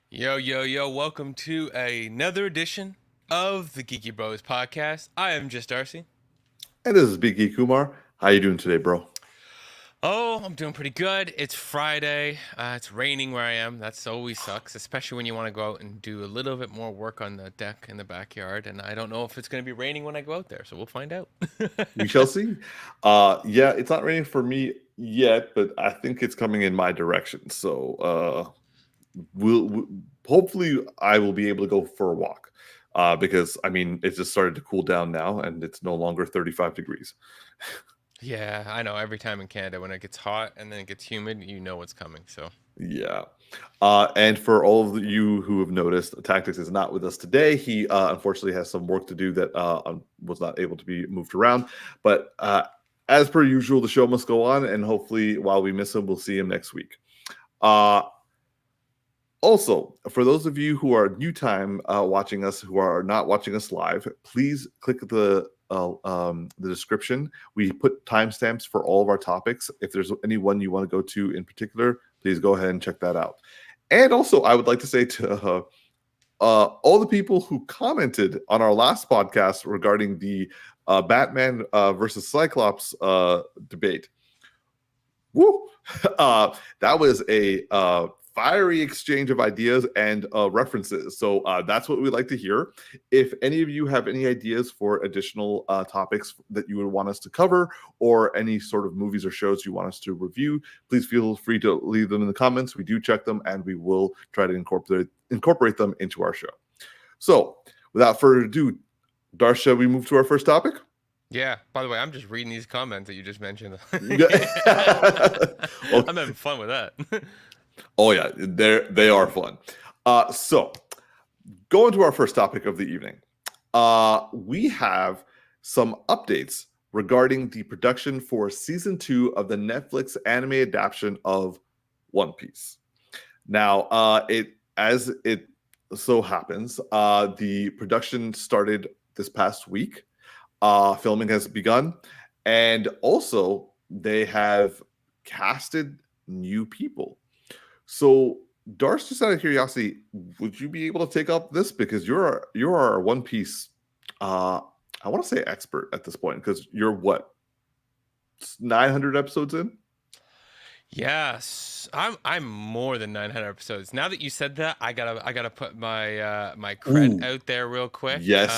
Yo, yo, yo, welcome to another edition of the Geeky Bros Podcast. I am just Darcy. And this is Big Geek Umar. How you doing today, bro? Oh, I'm doing pretty good. It's Friday. It's raining where I am. That's always sucks, especially when you want to go out and do a little bit more work on the deck in the backyard. And I don't know if it's going to be raining when I go out there, so we'll find out. We shall see. Yeah, it's not raining for me yet, but I think it's coming in my direction. So we'll hopefully I will be able to go for a walk. Because I mean it just started to cool down now and it's no longer 35 degrees. Yeah, I know. Every time in Canada, when it gets hot and then it gets humid, you know what's coming. So, Yeah. And for all of you who have noticed, Tactix is not with us today. He unfortunately has some work to do that was not able to be moved around. But as per usual, the show must go on. And hopefully, while we miss him, we'll see him next week. Uh, Also, for those of you who are new time watching us, who are not watching us live, please click the description. We put timestamps for all of our topics. If there's any one you want to go to in particular, please go ahead and check that out. And also, I would like to say to all the people who commented on our last podcast regarding the Batman versus Cyclops debate. Woo! That was a fiery exchange of ideas and references. So that's what we like to hear. If any of you have any ideas for additional topics that you would want us to cover, or any sort of movies or shows you want us to review, please feel free to leave them in the comments. We do check them, and we will try to incorporate them into our show. So without further ado, Darsh, shall we move to our first topic? yeah. By the way, I'm just reading these comments that you just mentioned. Well, I'm having fun with that. oh yeah, they are fun. So going to our first topic of the evening, we have some updates regarding the production for season 2 of the Netflix anime adaptation of One Piece. Now, it so happens, the production started this past week. Filming has begun, and also they have casted new people. So, Darce, just out of curiosity, would you be able to take up this because you're our One Piece? I want to say expert at this point because you're what 900 episodes in. Yes, I'm more than 900 episodes. Now that you said that, I gotta put my cred Ooh, out there real quick. yes,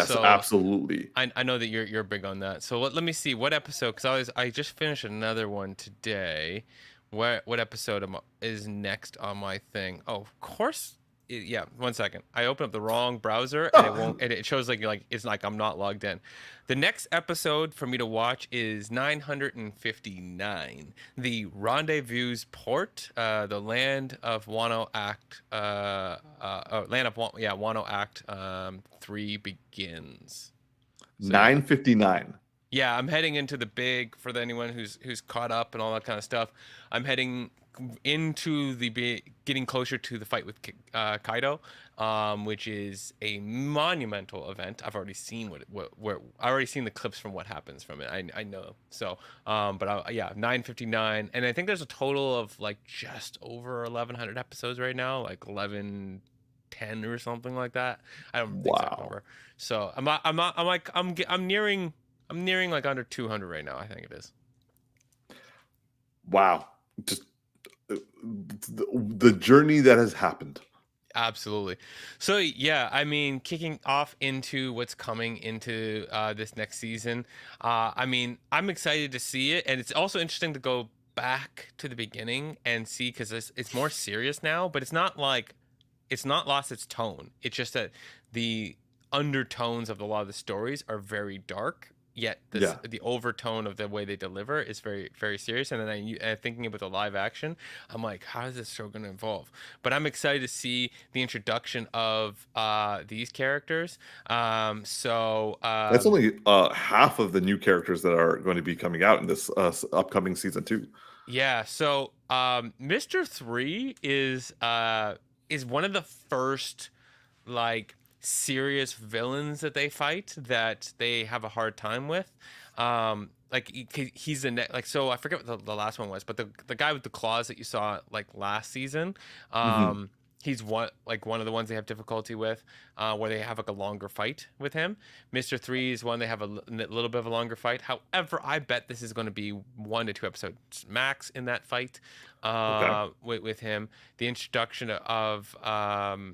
So absolutely. I know that you're big on that. So let me see what episode, because I just finished another one today. What episode is next on my thing? Oh, of course. Yeah, 1 second. I opened up the wrong browser and it won't. And it shows like it's like I'm not logged in. The next episode for me to watch is 959, the Rendezvous Port, the Land of Wano Act, Land of Wano Act 3 begins. So yeah, 959. yeah, I'm heading into the big, for anyone who's caught up and all that kind of stuff. I'm heading into getting closer to the fight with Kaido, which is a monumental event. I've already seen I already seen the clips from what happens from it. I know. So, yeah, 959, and I think there's a total of like just over 1100 episodes right now, like 1110 or something like that. I don't remember the exact Wow, number. So I'm nearing like under 200 right now. I think it is. wow, just the journey that has happened. Absolutely. So yeah, I mean, kicking off into what's coming into this next season. I mean, I'm excited to see it, and it's also interesting to go back to the beginning and see, because it's more serious now, but it's not like it's not lost its tone. It's just that the undertones of a lot of the stories are very dark. Yet Yeah. the overtone of the way they deliver is very very serious. And then thinking about the live action, I'm like, how is this show going to evolve? But I'm excited to see the introduction of these characters. So That's only half of the new characters that are going to be coming out in this upcoming season 2. yeah, so Mr. 3 is one of the first like serious villains that they fight that they have a hard time with. Like he's like, so I forget what the last one was, but the guy with the claws that you saw like last season. Mhm. He's one of the ones they have difficulty with, where they have like a longer fight with him. Mr. 3 is one they have a little bit of a longer fight. However, I bet this is going to be 1 to 2 episodes max in that fight Okay. with him. The introduction of Mr.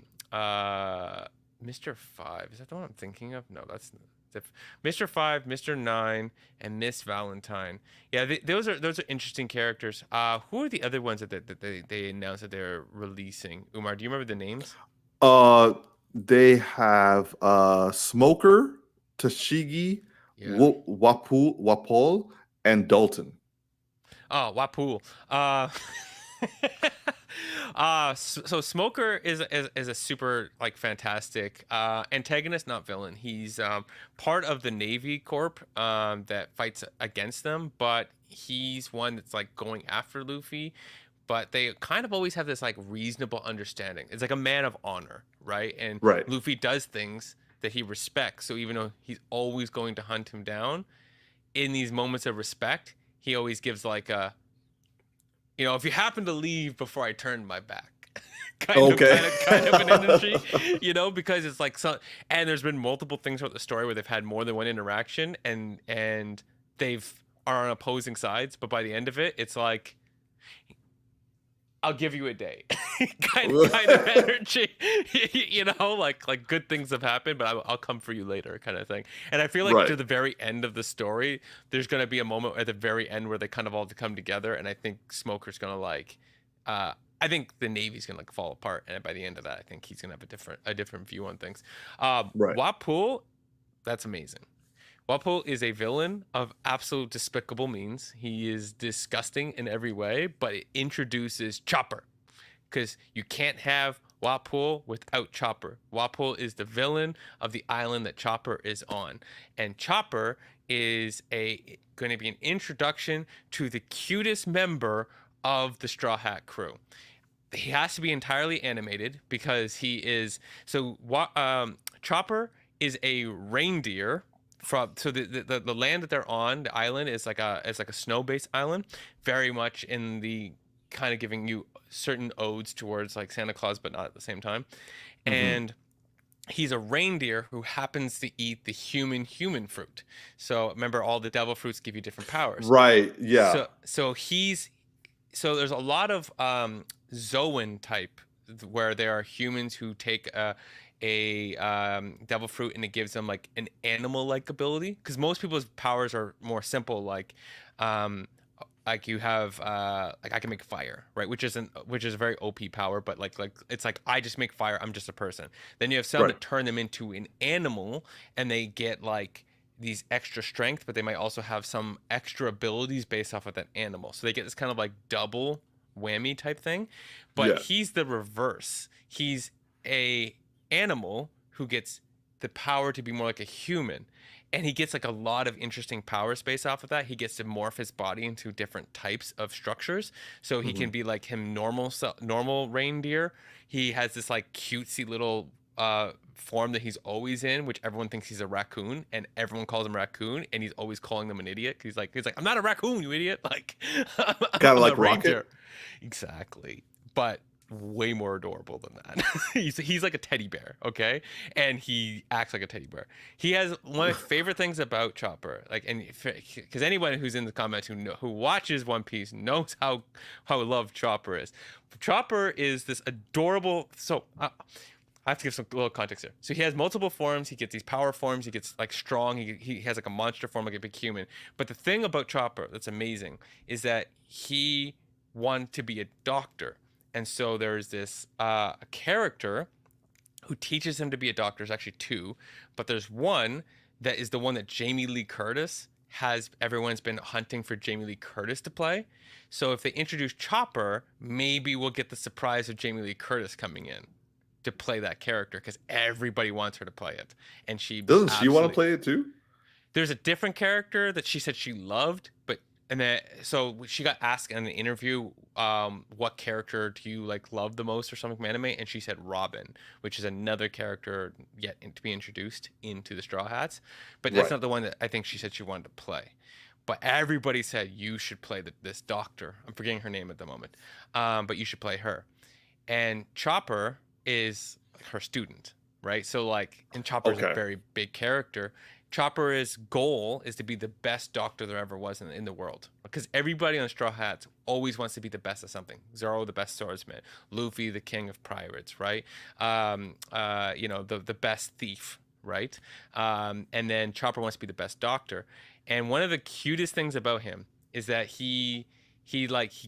5. Is that the one I'm thinking of? No, that's Mr. 5, Mr. 9, and Miss Valentine. Yeah, those are interesting characters. Who are the other ones that they announced that they're releasing? Umar, do you remember the names? They have Smoker, Tashigi, Yeah. Wapol, and Dalton. Oh, Wapul. So Smoker is a super like fantastic antagonist, not villain. He's part of the Navy Corp that fights against them, but he's one that's like going after Luffy. But they kind of always have this like reasonable understanding. It's like a man of honor, right? And Right. Luffy does things that he respects. So even though he's always going to hunt him down, in these moments of respect, he always gives like a, if you happen to leave before I turn my back. kind of an energy, because it's like and there's been multiple things throughout the story where they've had more than one interaction and they've are on opposing sides, but by the end of it, it's like, I'll give you a day, kind of energy, like good things have happened, but I'll come for you later, kind of thing. And I feel like Right. to the very end of the story, there's gonna be a moment at the very end where they kind of all come together, and I think Smoker's gonna like, I think the Navy's gonna like fall apart, and by the end of that, I think he's gonna have a different view on things. Right. Wapul, that's amazing. Wapol is a villain of absolute despicable means. He is disgusting in every way, but it introduces Chopper. Because you can't have Wapol without Chopper. Wapol is the villain of the island that Chopper is on. And Chopper is going to be an introduction to the cutest member of the Straw Hat crew. He has to be entirely animated because he is... So Chopper is a reindeer the land that they're on, the island is like a snow-based island, very much in the kind of giving you certain odes towards like Santa Claus, but not at the same time. Mm-hmm. And he's a reindeer who happens to eat the human fruit. So remember, all the devil fruits give you different powers. Right. Yeah. So there's a lot of Zoan type where there are humans who take devil fruit and it gives them like an animal like ability, because most people's powers are more simple, like you have like I can make fire, right, which is a very OP power, but like it's like I just make fire, I'm just a person. Then you have some that turn them into an animal and they get like these extra strength, but they might also have some extra abilities based off of that animal, so they get this kind of like double whammy type thing. But he's the reverse. He's a animal who gets the power to be more like a human, and he gets like a lot of interesting powers based off of that. He gets to morph his body into different types of structures, so he can be like him normal reindeer. He has this like cutesy little form that he's always in, which everyone thinks he's a raccoon, and everyone calls him raccoon, and he's always calling them an idiot. He's like I'm not a raccoon, you idiot. Like kind of like Rocket. Exactly, but way more adorable than that. he's like a teddy bear, okay, and he acts like a teddy bear. He has one of my favorite things about Chopper, like, and because anyone who's in the comments who watches One Piece knows how loved Chopper is. Chopper is this adorable. So I have to give some little context here. So he has multiple forms. He gets these power forms. He gets like strong. He has like a monster form, like a big human. But the thing about Chopper that's amazing is that he wanted to be a doctor. And so there's this a character who teaches him to be a doctor. There's actually two, but there's one that is the one that Jamie Lee Curtis has. Everyone's been hunting for Jamie Lee Curtis to play. So if they introduce Chopper, maybe we'll get the surprise of Jamie Lee Curtis coming in to play that character, because everybody wants her to play it. And doesn't she want to play it too? There's a different character that she said she loved, so she got asked in the interview, what character do you like love the most or something from anime, and she said Robin, which is another character yet to be introduced into the Straw Hats, but that's not the one that I think she said she wanted to play. But everybody said you should play this doctor. I'm forgetting her name at the moment, but you should play her. and Chopper is her student, right? So like, and Chopper's a Okay. very big character. Chopper's goal is to be the best doctor there ever was in the world, because everybody on Straw Hats always wants to be the best at something. Zoro, the best swordsman. Luffy, the king of pirates, right? The best thief, right? And then Chopper wants to be the best doctor. And one of the cutest things about him is that he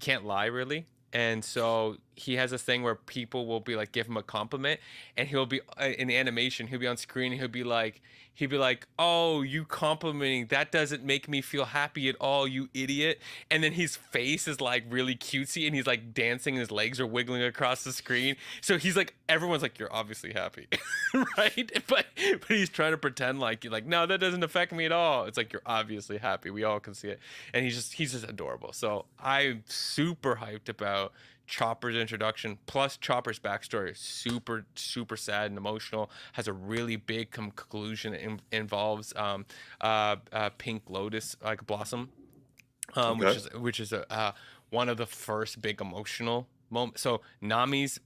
can't lie really. And so he has this thing where people will be like, give him a compliment, and he'll be in the animation, he'll be on screen, and he'll be like, oh, you complimenting, that doesn't make me feel happy at all, you idiot. And then his face is like really cutesy, and he's like dancing, and his legs are wiggling across the screen. So he's like, everyone's like, you're obviously happy. Right? But he's trying to pretend like, you're like, no, that doesn't affect me at all. It's like, you're obviously happy, we all can see it. And he's just adorable. So I'm super hyped about Chopper's introduction, plus Chopper's backstory. Super super sad and emotional. Has a really big conclusion. It involves Pink Lotus like blossom, Okay. which is one of the first big emotional moments. So Nami's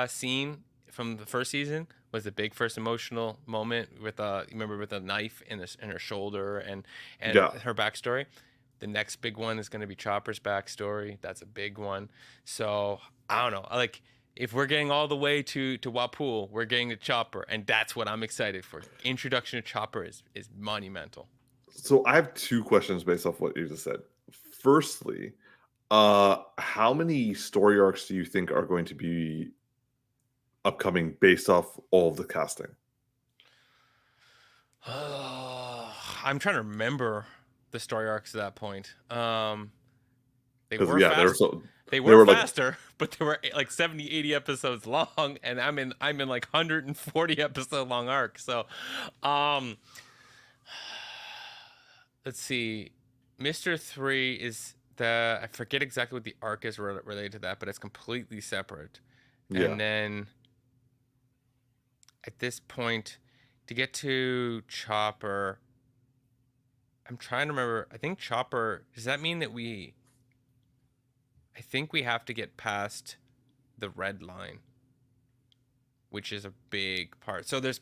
scene from the first season was the big first emotional moment with remember, with a knife in her shoulder, and Yeah. her backstory. The next big one is going to be Chopper's backstory. That's a big one. So I don't know. Like, if we're getting all the way to Wapul, we're getting to Chopper, and that's what I'm excited for. Introduction to Chopper is monumental. So I have two questions based off what you just said. Firstly, how many story arcs do you think are going to be upcoming based off all of the casting? I'm trying to remember the story arcs at that point. They Because were yeah, fast. They they were were like faster, but they were like 70, 80 episodes long, and I'm in like 140 episode long arc. So, um, let's see. Mr. 3 is I forget exactly what the arc is related to that, but it's completely separate. yeah. And then at this point, to get to Chopper, I'm trying to remember. I think Chopper, does that mean that I think we have to get past the red line, which is a big part. So there's,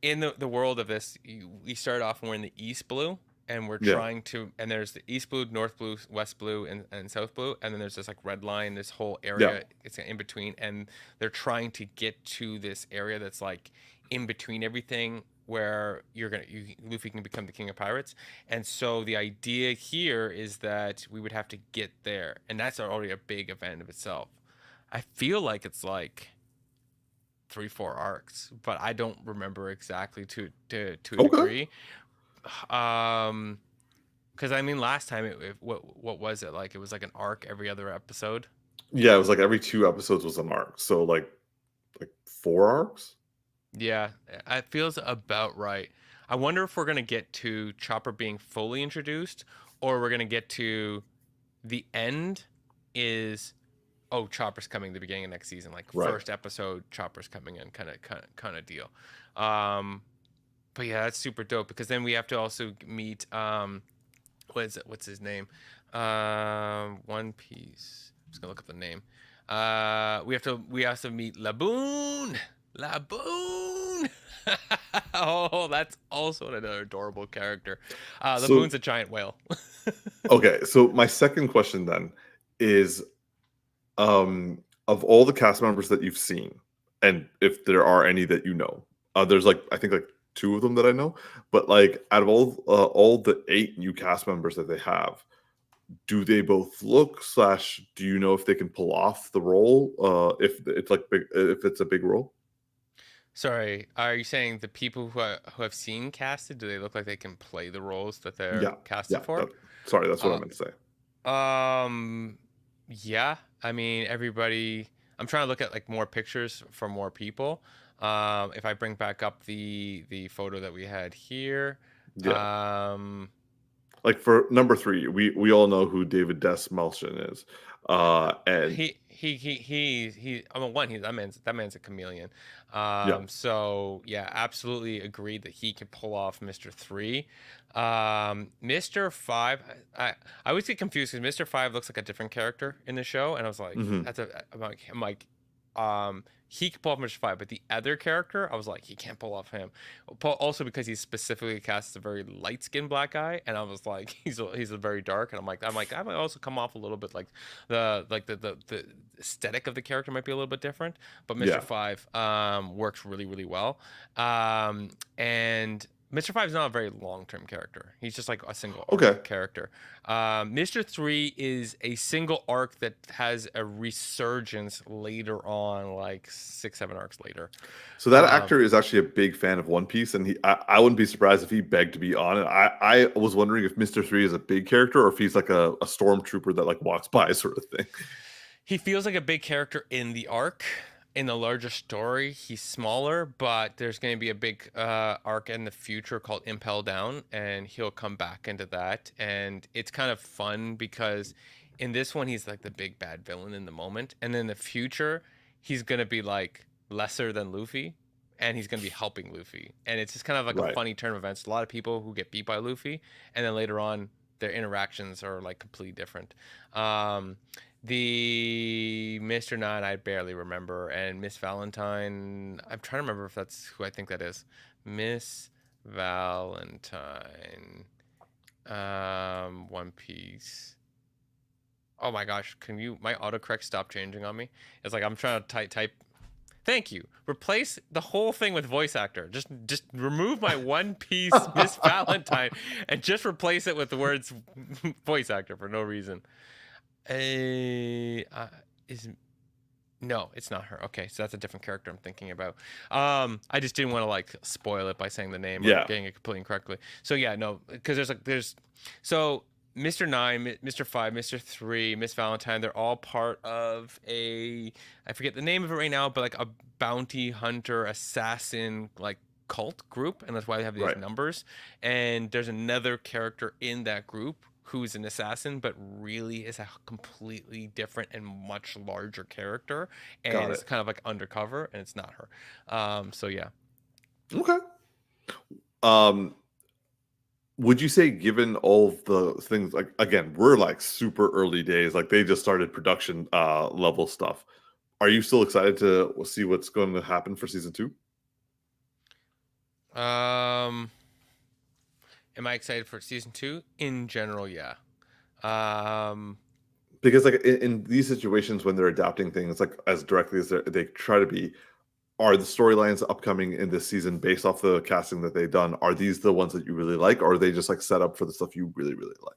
in the world of this, we start off and we're in the East Blue, and we're Yeah. trying to, and there's the East Blue, North Blue, West Blue, and South Blue, and then there's this like red line, this whole area, Yeah. it's in between, and they're trying to get to this area that's like in between everything, where Luffy can become the king of pirates. And so the idea here is that we would have to get there, and that's already a big event of itself. I feel like it's like 3-4 arcs, but I don't remember exactly to a Okay. degree. Because I mean, last time what was it like? It was like an arc every other episode. Yeah, it was like every 2 episodes was an arc. So like 4 arcs? Yeah, it feels about right. I wonder if we're gonna get to Chopper being fully introduced, or we're gonna get to the end is, oh, Chopper's coming the beginning of next season, like Right. first episode, Chopper's coming in, kind of deal. But yeah, that's super dope, because then we have to also meet what's his name? One Piece. I'm just gonna look up the name. We have to meet Laboon. Laboon. Oh, that's also another adorable character. Laboon's a giant whale. Okay, so my second question then is, of all the cast members that you've seen, and if there are any that you know, there's like, I think like 2 of them that I know, but like out of all the 8 new cast members that they have, do they both look / do you know if they can pull off the role? If it's like if it's a big role? Sorry, are you saying the people who have seen casted, do they look like they can play the roles that they're Yeah, casted for? sorry, that's what I Uh, meant to say. yeah. I mean, everybody. I'm trying to look at like more pictures for more people. If I bring back up the photo that we had here, Yeah. um, Like for number 3, we all know who David Desmalchin is. And he. I mean, one, that man's a chameleon. yeah. So yeah, absolutely agreed that he could pull off Mr. 3. Mr. 5, I always get confused because Mr. 5 looks like a different character in the show, and I was like, Mhm. I'm like, he could pull off Mr. Five, but the other character, I was like, he can't pull off him. Also because he's specifically cast as a very light skinned black guy, and I was like, he's a very dark, and I might also come off a little bit like the aesthetic of the character might be a little bit different, but Mr. Yeah. Five works really really well, and Mr. Five is not a very long-term character. He's just like a single arc Okay. character. Mr. Three is a single arc that has a resurgence later on, like 6, 7 arcs later. So that actor is actually a big fan of One Piece, and I wouldn't be surprised if he begged to be on it. I was wondering if Mr. Three is a big character or if he's like a stormtrooper that like walks by sort of thing. He feels like a big character in the arc. In the larger story, he's smaller, but there's going to be a big arc in the future called Impel Down, and he'll come back into that. And it's kind of fun because in this one, he's like the big bad villain in the moment. And in the future, he's going to be like lesser than Luffy, and he's going to be helping Luffy. And it's just kind of like a Right. funny turn of events. A lot of people who get beat by Luffy, and then later on, their interactions are like completely different. The Mr. Nine I barely remember, and Miss Valentine, I'm trying to remember if that's who I think that is. Miss Valentine, One Piece. Oh my gosh, can you? My autocorrect stop changing on me? It's like I'm trying to type. Thank you. Replace the whole thing with voice actor. Just remove my One Piece Miss Valentine and just replace it with the words voice actor for no reason. Is No, it's not her. Okay, so that's a different character I'm thinking about. I just didn't want to like spoil it by saying the name or getting it completely incorrectly. So yeah, no, because there's so Mr. Nine, Mr. Five, Mr. Three, Miss Valentine, they're all part of I forget the name of it right now, but like a bounty hunter assassin like cult group, and that's why they have these numbers. And there's another character in that group who's an assassin, but really is a completely different and much larger character, and it's kind of like undercover, and it's not her. So yeah. Okay. Would you say, given all of the things, like again, we're like super early days, like they just started production level stuff. Are you still excited to see what's going to happen for season 2? Am I excited for season 2? In general, yeah. Because like in these situations when they're adapting things like as directly as they try to be, are the storylines upcoming in this season based off the casting that they've done? Are these the ones that you really like, or are they just like set up for the stuff you really, really like?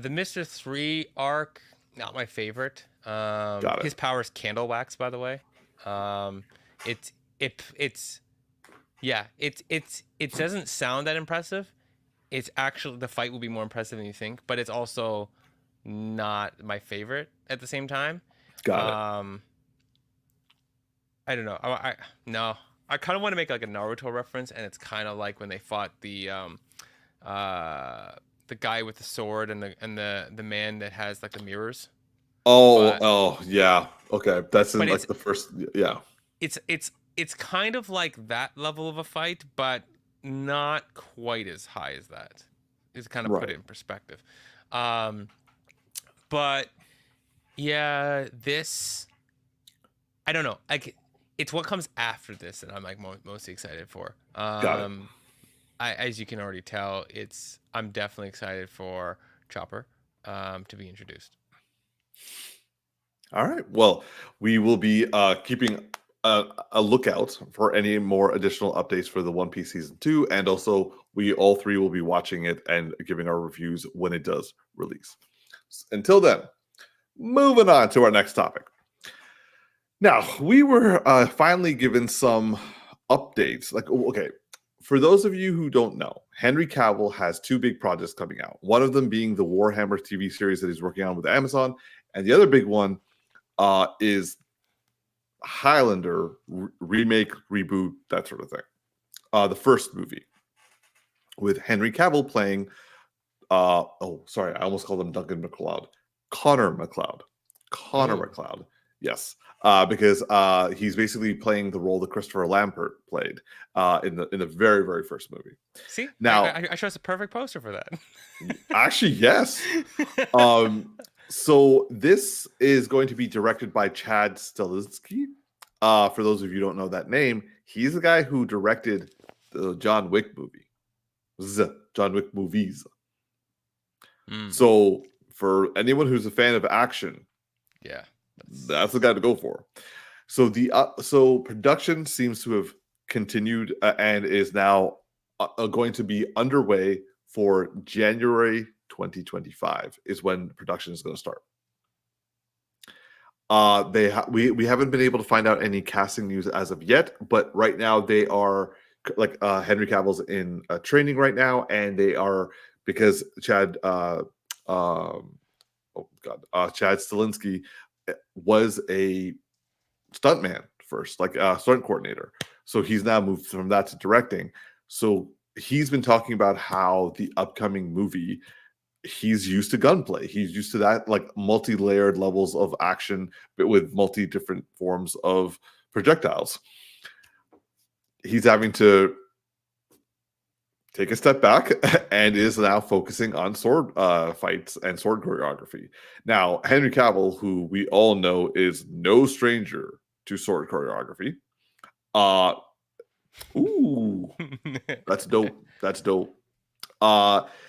The Mr. 3 arc, not my favorite. His power is candle wax, by the way. It doesn't sound that impressive. It's actually, the fight will be more impressive than you think, but it's also not my favorite at the same time. Got it. I don't know. I kind of want to make like a Naruto reference, and it's kind of like when they fought the guy with the sword and the man that has like the mirrors. Oh yeah. Okay, that's in like the first. Yeah. It's kind of like that level of a fight, but not quite as high as that. It's kind of put it in perspective. But yeah, this, I don't know. Like, it's what comes after this that I'm like mostly excited for. Got it. As you can already tell, I'm definitely excited for Chopper to be introduced. All right. Well, we will be keeping a lookout for any more additional updates for the One Piece season 2, and also we all three will be watching it and giving our reviews when it does release. Until then, moving on to our next topic. Now, we were finally given some updates. Like, okay, for those of you who don't know, Henry Cavill has 2 big projects coming out. One of them being the Warhammer TV series that he's working on with Amazon, and the other big one is Highlander remake, reboot, that sort of thing. The first movie with Henry Cavill playing I almost called him Duncan MacLeod. Connor MacLeod. MacLeod. Yes. Because he's basically playing the role that Christopher Lambert played in the very, very first movie. See? Now I chose a perfect poster for that. Actually, yes. So this is going to be directed by Chad Stahelski. For those of you who don't know that name, he's the guy who directed the John Wick movie. John Wick movies. So for anyone who's a fan of action, yeah, that's the guy to go for. So so production seems to have continued and is now going to be underway for January 2025 is when production is going to start. We haven't been able to find out any casting news as of yet, but right now they are like Henry Cavill's in training right now, and they are because Chad Chad Stahelski was a stuntman first, like a stunt coordinator. So he's now moved from that to directing. So he's been talking about how the upcoming movie, he's used to gunplay. He's used to that, like multi-layered levels of action, but with multi-different forms of projectiles. He's having to take a step back and is now focusing on sword fights and sword choreography. Now, Henry Cavill, who we all know is no stranger to sword choreography. Ooh, that's dope. That's dope.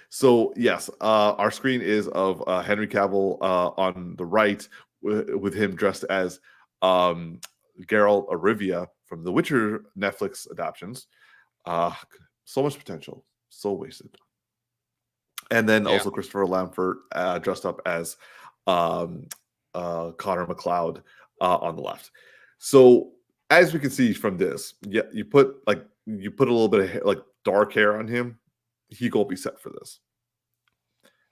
So yes, our screen is of Henry Cavill on the right, with him dressed as Geralt of Rivia from the Witcher Netflix adaptations. So much potential, so wasted. And then also Christopher Lambert dressed up as Connor McLeod on the left. So as we can see from this, yeah, you put a little bit of hair, like dark hair on him, he gonna be set for this.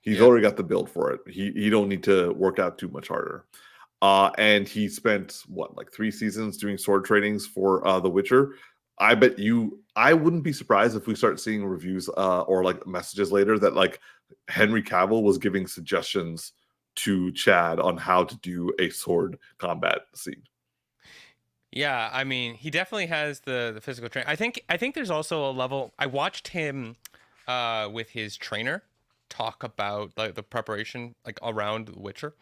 He's already got the build for it. He don't need to work out too much harder. And he spent 3 seasons doing sword trainings for The Witcher. I wouldn't be surprised if we start seeing reviews or like messages later that like Henry Cavill was giving suggestions to Chad on how to do a sword combat scene. Yeah, I mean, he definitely has the physical training. I think there's also a level. I watched him with his trainer talk about like the preparation like around The Witcher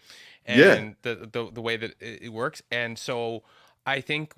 and the way that it works. And so I think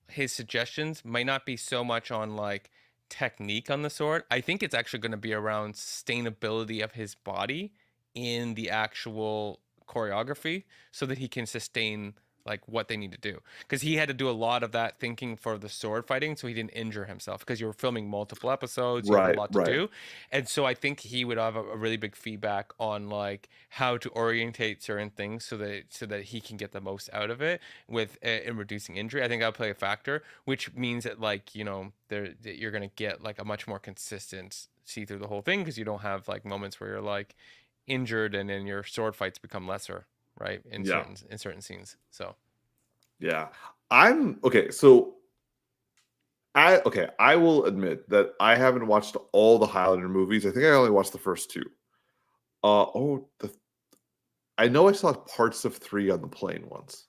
his suggestions might not be so much on like technique on the sword. I think it's actually going to be around sustainability of his body in the actual choreography so that he can sustain like what they need to do, because he had to do a lot of that thinking for the sword fighting so he didn't injure himself, because you were filming multiple episodes, you have a lot to do. And so I think he would have a really big feedback on like how to orientate certain things so that he can get the most out of it with in reducing injury. I think that'll play a factor, which means that like that you're gonna get like a much more consistent see through the whole thing, because you don't have like moments where you're like injured and then your sword fights become lesser, right? In certain scenes. So yeah, I'm okay. So I will admit that I haven't watched all the Highlander movies. I think I only watched the first 2. I know I saw parts of 3 on the plane once.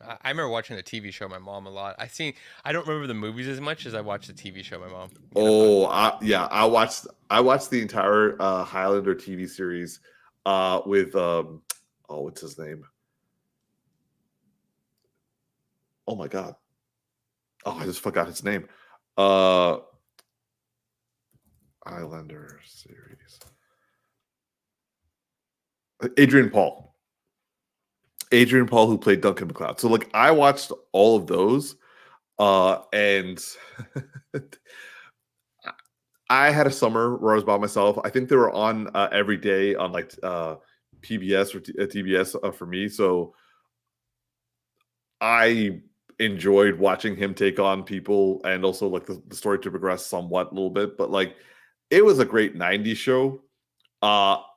I remember watching the TV show with my mom a lot. I don't remember the movies as much as I watched the TV show with my mom. I watched the entire Highlander TV series with what's his name? Oh my god. Oh, I just forgot his name. Highlander series. Adrian Paul, who played Duncan MacLeod. So like I watched all of those, and I had a summer where I was by myself. I think they were on every day on like PBS or TBS for me. So I enjoyed watching him take on people, and also like the story to progress somewhat a little bit. But like it was a great 90s show.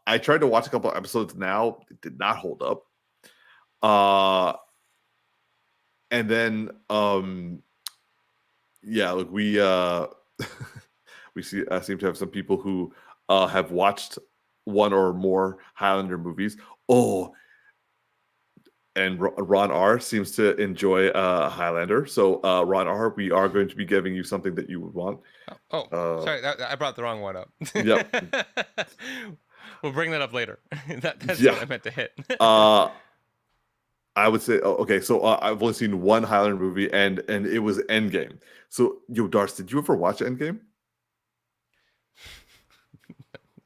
I tried to watch a couple episodes now. It did not hold up. And then like we seem to have some people who have watched one or more Highlander movies. And Ron R seems to enjoy Highlander. So Ron R, we are going to be giving you something that you would want. Sorry, I brought the wrong one up. Yep. We'll bring that up later. That's Yeah. what I meant to hit. I would say, okay, so I've only seen one Highlander movie, and it was Endgame. So, Darcy, did you ever watch Endgame?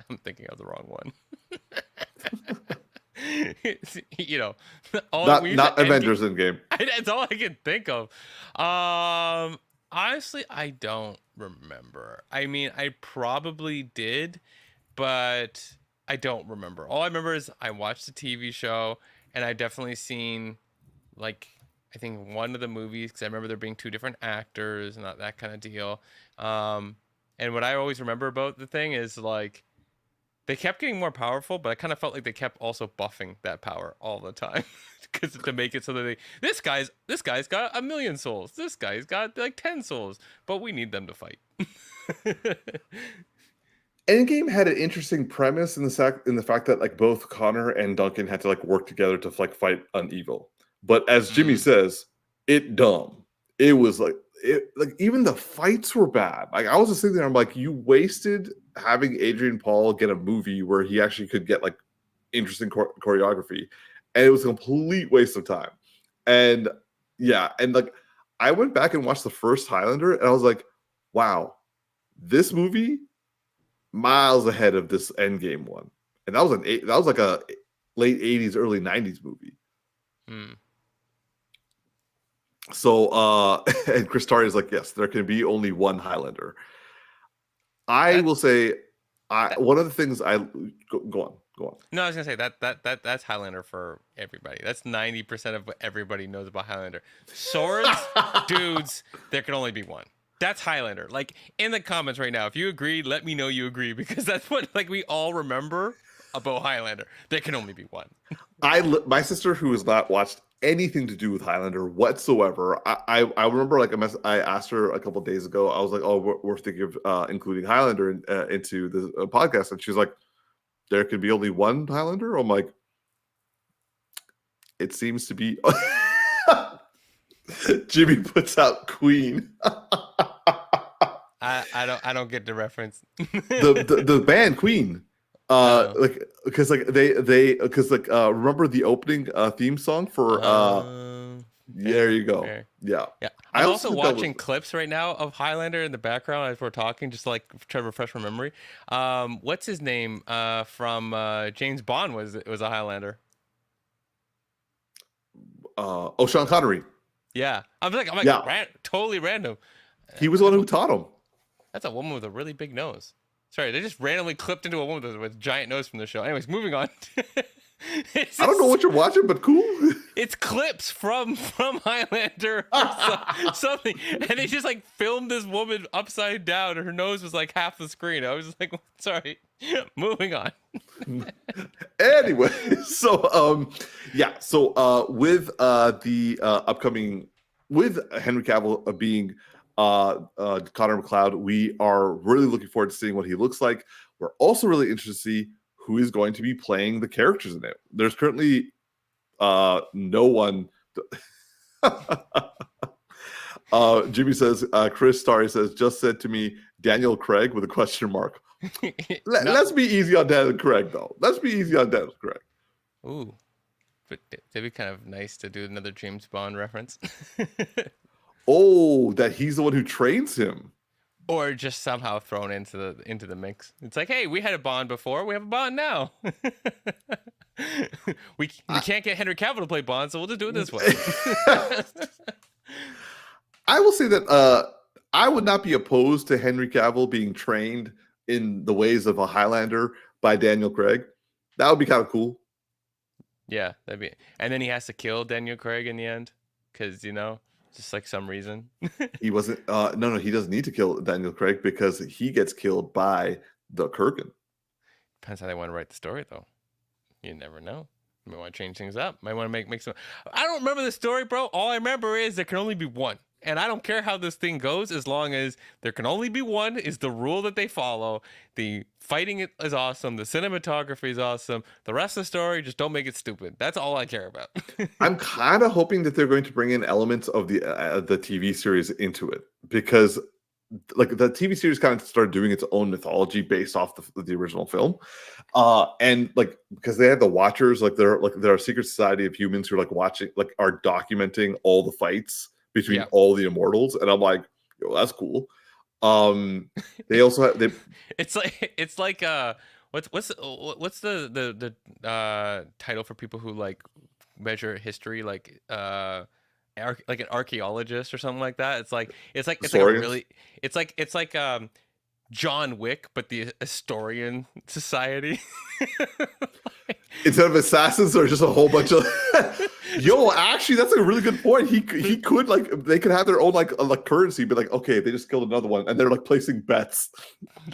I'm thinking of the wrong one. Not Avengers Endgame. That's all I can think of. Honestly, I don't remember. I mean, I probably did, but I don't remember. All I remember is I watched the TV show, and I definitely seen, like, I think one of the movies, because I remember there being two different actors and that kind of deal. And what I always remember about the thing is, like, they kept getting more powerful, but I kind of felt like they kept also buffing that power all the time, because to make it so that this guy's got 1,000,000 souls, this guy's got like 10 souls, but we need them to fight. Endgame had an interesting premise in the fact that like both Connor and Duncan had to like work together to like fight an evil. But as Jimmy says, it dumb. It was like even the fights were bad. Like I was just sitting there, I'm like, you wasted having Adrian Paul get a movie where he actually could get like interesting choreography, and it was a complete waste of time. And yeah, and like I went back and watched the first Highlander, and I was like, wow, this movie miles ahead of this Endgame one, and that was like a late 80s, early 90s movie. So and Chris Tari is like, yes, there can be only one Highlander. I will say one of the things go on. No, I was gonna say that's Highlander for everybody. That's 90% of what everybody knows about Highlander. Swords, dudes, there can only be one. That's Highlander. Like in the comments right now, if you agree, let me know you agree, because that's what like we all remember about Highlander. There can only be one. My sister, who has not watched anything to do with Highlander whatsoever, I remember like I asked her a couple of days ago. I was like, oh, we're thinking of including Highlander into the podcast, and she was like, there could be only one Highlander. I'm like, it seems to be. Jimmy puts out Queen. I don't get the reference. the band Queen. Like because like they remember the opening theme song for there you go. Fair. Yeah. I'm also watching clips right now of Highlander in the background as we're talking, just to, like, try to refresh my memory. What's his name from James Bond was a Highlander? Sean Connery. Yeah, I'm like totally random. He was the one who taught him. That's a woman with a really big nose. Sorry, they just randomly clipped into a woman with a giant nose from the show. Anyways, moving on. I don't know what you're watching, but cool. It's clips from Highlander or something, and they just like filmed this woman upside down, and her nose was like half the screen. I was just like, sorry. Moving on. Anyway, so with the upcoming, with Henry Cavill being Connor McLeod, we are really looking forward to seeing what he looks like. We're also really interested to see who is going to be playing the characters in it. There's currently no one. Jimmy says, Chris Starry says, just said to me, Daniel Craig with a question mark. Let's be easy on Daniel Craig, though. Let's be easy on Daniel Craig. Ooh. But it'd be kind of nice to do another James Bond reference. Oh, that he's the one who trains him. Or just somehow thrown into the mix. It's like, hey, we had a Bond before. We have a Bond now. we can't get Henry Cavill to play Bond, so we'll just do it this way. I will say that I would not be opposed to Henry Cavill being trained in the ways of a Highlander by Daniel Craig. That would be kind of cool. Yeah, and then he has to kill Daniel Craig in the end, because just like some reason. He wasn't. No, he doesn't need to kill Daniel Craig because he gets killed by the Kurgan. Depends how they want to write the story, though. You never know. You might want to change things up. Might want to make some. I don't remember the story, bro. All I remember is there can only be one. And I don't care how this thing goes, as long as there can only be one is the rule that they follow. The fighting is awesome. The cinematography is awesome. The rest of the story, just don't make it stupid. That's all I care about. I'm kind of hoping that they're going to bring in elements of the TV series into it, because like the TV series kind of started doing its own mythology based off the original film, and like because they have the Watchers, like they're a secret society of humans who are like watching, like are documenting all the fights between Yeah. all the immortals, and I'm like, yo, that's cool. They also have It's like what's the title for people who like measure history, like like an archaeologist or something like that. It's like a historians. really it's like John Wick, but the Historian Society. Instead of assassins, or just a whole bunch of yo, actually that's a really good point. He could like, they could have their own like currency, be like, okay, they just killed another one, and they're like placing bets.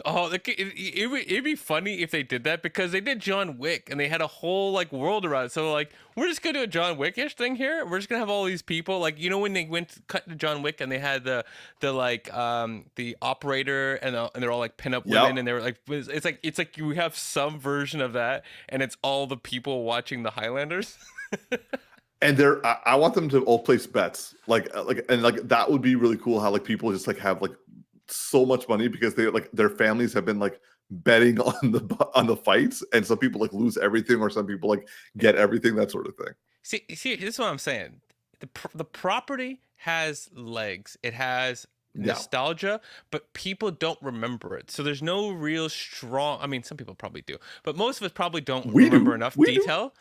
Oh, it'd be funny if they did that, because they did John Wick and they had a whole like world around it. So like, we're just gonna do a John Wick-ish thing here. We're just gonna have all these people, like, you know, when they cut to John Wick and they had the the operator and they're all like pinup women. Yep. And they were like, it's like you have some version of that, and it's all the people watching the Highlanders. And I want them to all place bets, and like that would be really cool. How like people just like have like so much money because they like their families have been like betting on the fights, and some people like lose everything, or some people like get everything, that sort of thing. See, this is what I'm saying. The property has legs. It has nostalgia, but people don't remember it. So there's no real strong. I mean, some people probably do, but most of us probably don't remember enough detail.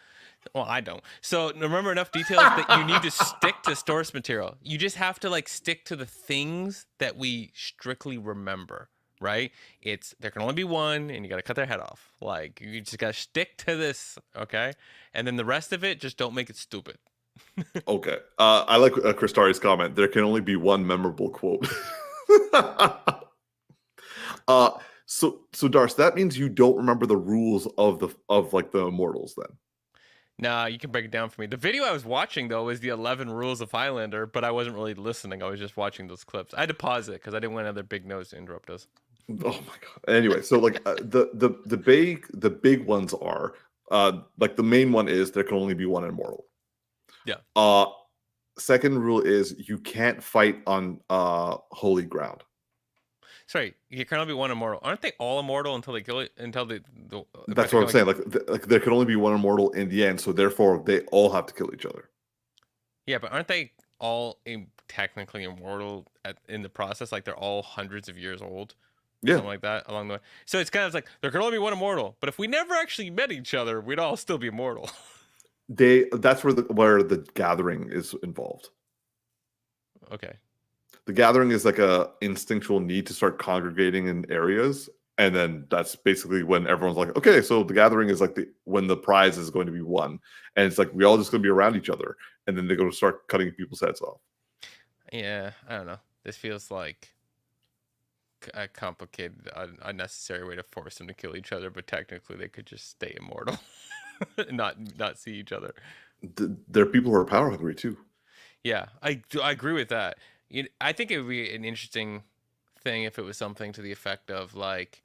Well, I don't. So remember enough details that you need to stick to source material. You just have to like stick to the things that we strictly remember, right? There can only be one, and you got to cut their head off. Like, you just got to stick to this, okay? And then the rest of it, just don't make it stupid. Okay. I like Kristari's comment. There can only be one memorable quote. So Darcy, that means you don't remember the rules of the immortals then. Nah, you can break it down for me. The video I was watching, though, was the 11 Rules of Highlander, but I wasn't really listening. I was just watching those clips. I had to pause it because I didn't want another big nose to interrupt us. Oh my god. Anyway, so like the big ones are like the main one is there can only be one immortal. Yeah. Second rule is you can't fight on holy ground. Sorry, you can only be one immortal. Aren't they all immortal until they kill it? That's what I'm saying. Like there can only be one immortal in the end, so therefore they all have to kill each other. Yeah, but aren't they all technically immortal in the process? Like, they're all hundreds of years old. Yeah, something like that along the way. So it's kind of like there can only be one immortal, but if we never actually met each other, we'd all still be immortal. That's where the gathering is involved. Okay. The gathering is like a instinctual need to start congregating in areas, and then that's basically when everyone's like, okay, so the gathering is like when the prize is going to be won, and it's like we all just going to be around each other, and then they're going to start cutting people's heads off. Yeah, I don't know. This feels like a complicated, unnecessary way to force them to kill each other, but technically they could just stay immortal, not see each other. There are people who are power hungry too. Yeah, I agree with that. I think it would be an interesting thing if it was something to the effect of like,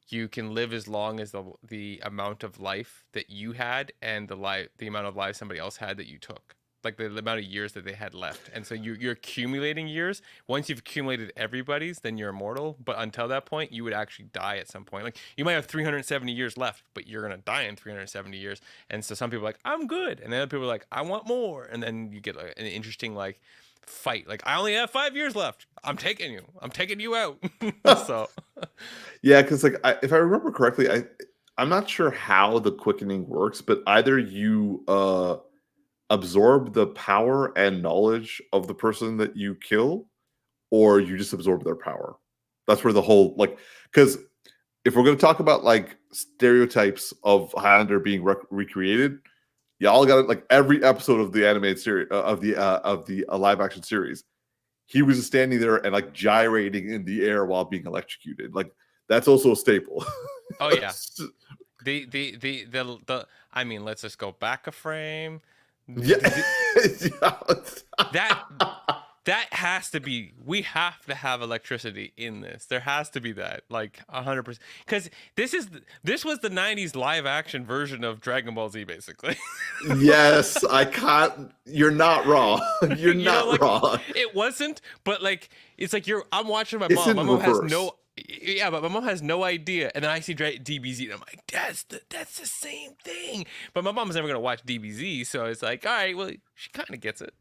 you can live as long as the amount of life that you had and the amount of life somebody else had that you took, like the amount of years that they had left. And so you're accumulating years. Once you've accumulated everybody's, then you're immortal. But until that point, you would actually die at some point. Like, you might have 370 years left, but you're gonna die in 370 years. And so some people are like, I'm good, and then other people are like, I want more. And then you get like an interesting like fight. Like, I only have 5 years left. I'm taking you out. So yeah, because like if I remember correctly, I'm not sure how the quickening works, but either you absorb the power and knowledge of the person that you kill, or you just absorb their power. That's where the whole like, because if we're going to talk about like stereotypes of Highlander being recreated, y'all got it. Like every episode of the animated series of the live action series, he was just standing there and like gyrating in the air while being electrocuted. Like, that's also a staple. Oh yeah. The I mean, let's just go back a frame. Yeah. that That has to be. We have to have electricity in this. There has to be that, like 100%, because this was the '90s live action version of Dragon Ball Z, basically. Yes, I can't. You're not wrong. You're You know, not like wrong. it wasn't, but like it's like I'm watching my It's mom. My in mom has reverse. yeah, but my mom has no idea, and then I see DBZ, and I'm like, that's the same thing. But my mom's never gonna watch DBZ, so it's like, all right, well, she kind of gets it.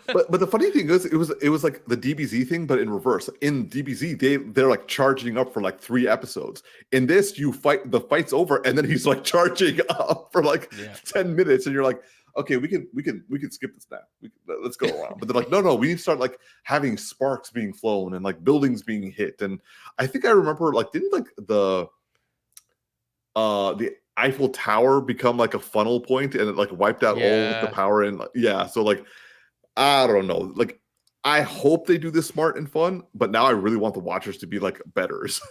But the funny thing is, it was like the DBZ thing, but in reverse. In DBZ, they're like charging up for like 3 episodes. In this, the fight's over, and then he's like charging up for like 10 minutes, and you're like, okay, we can skip this now. Let's go around. But they're like, no, we need to start like having sparks being flown and like buildings being hit. And I think I remember like didn't like the Eiffel Tower become like a funnel point and it like wiped out all of the power and so like I don't know, like I hope they do this smart and fun, but now I really want the watchers to be like betters.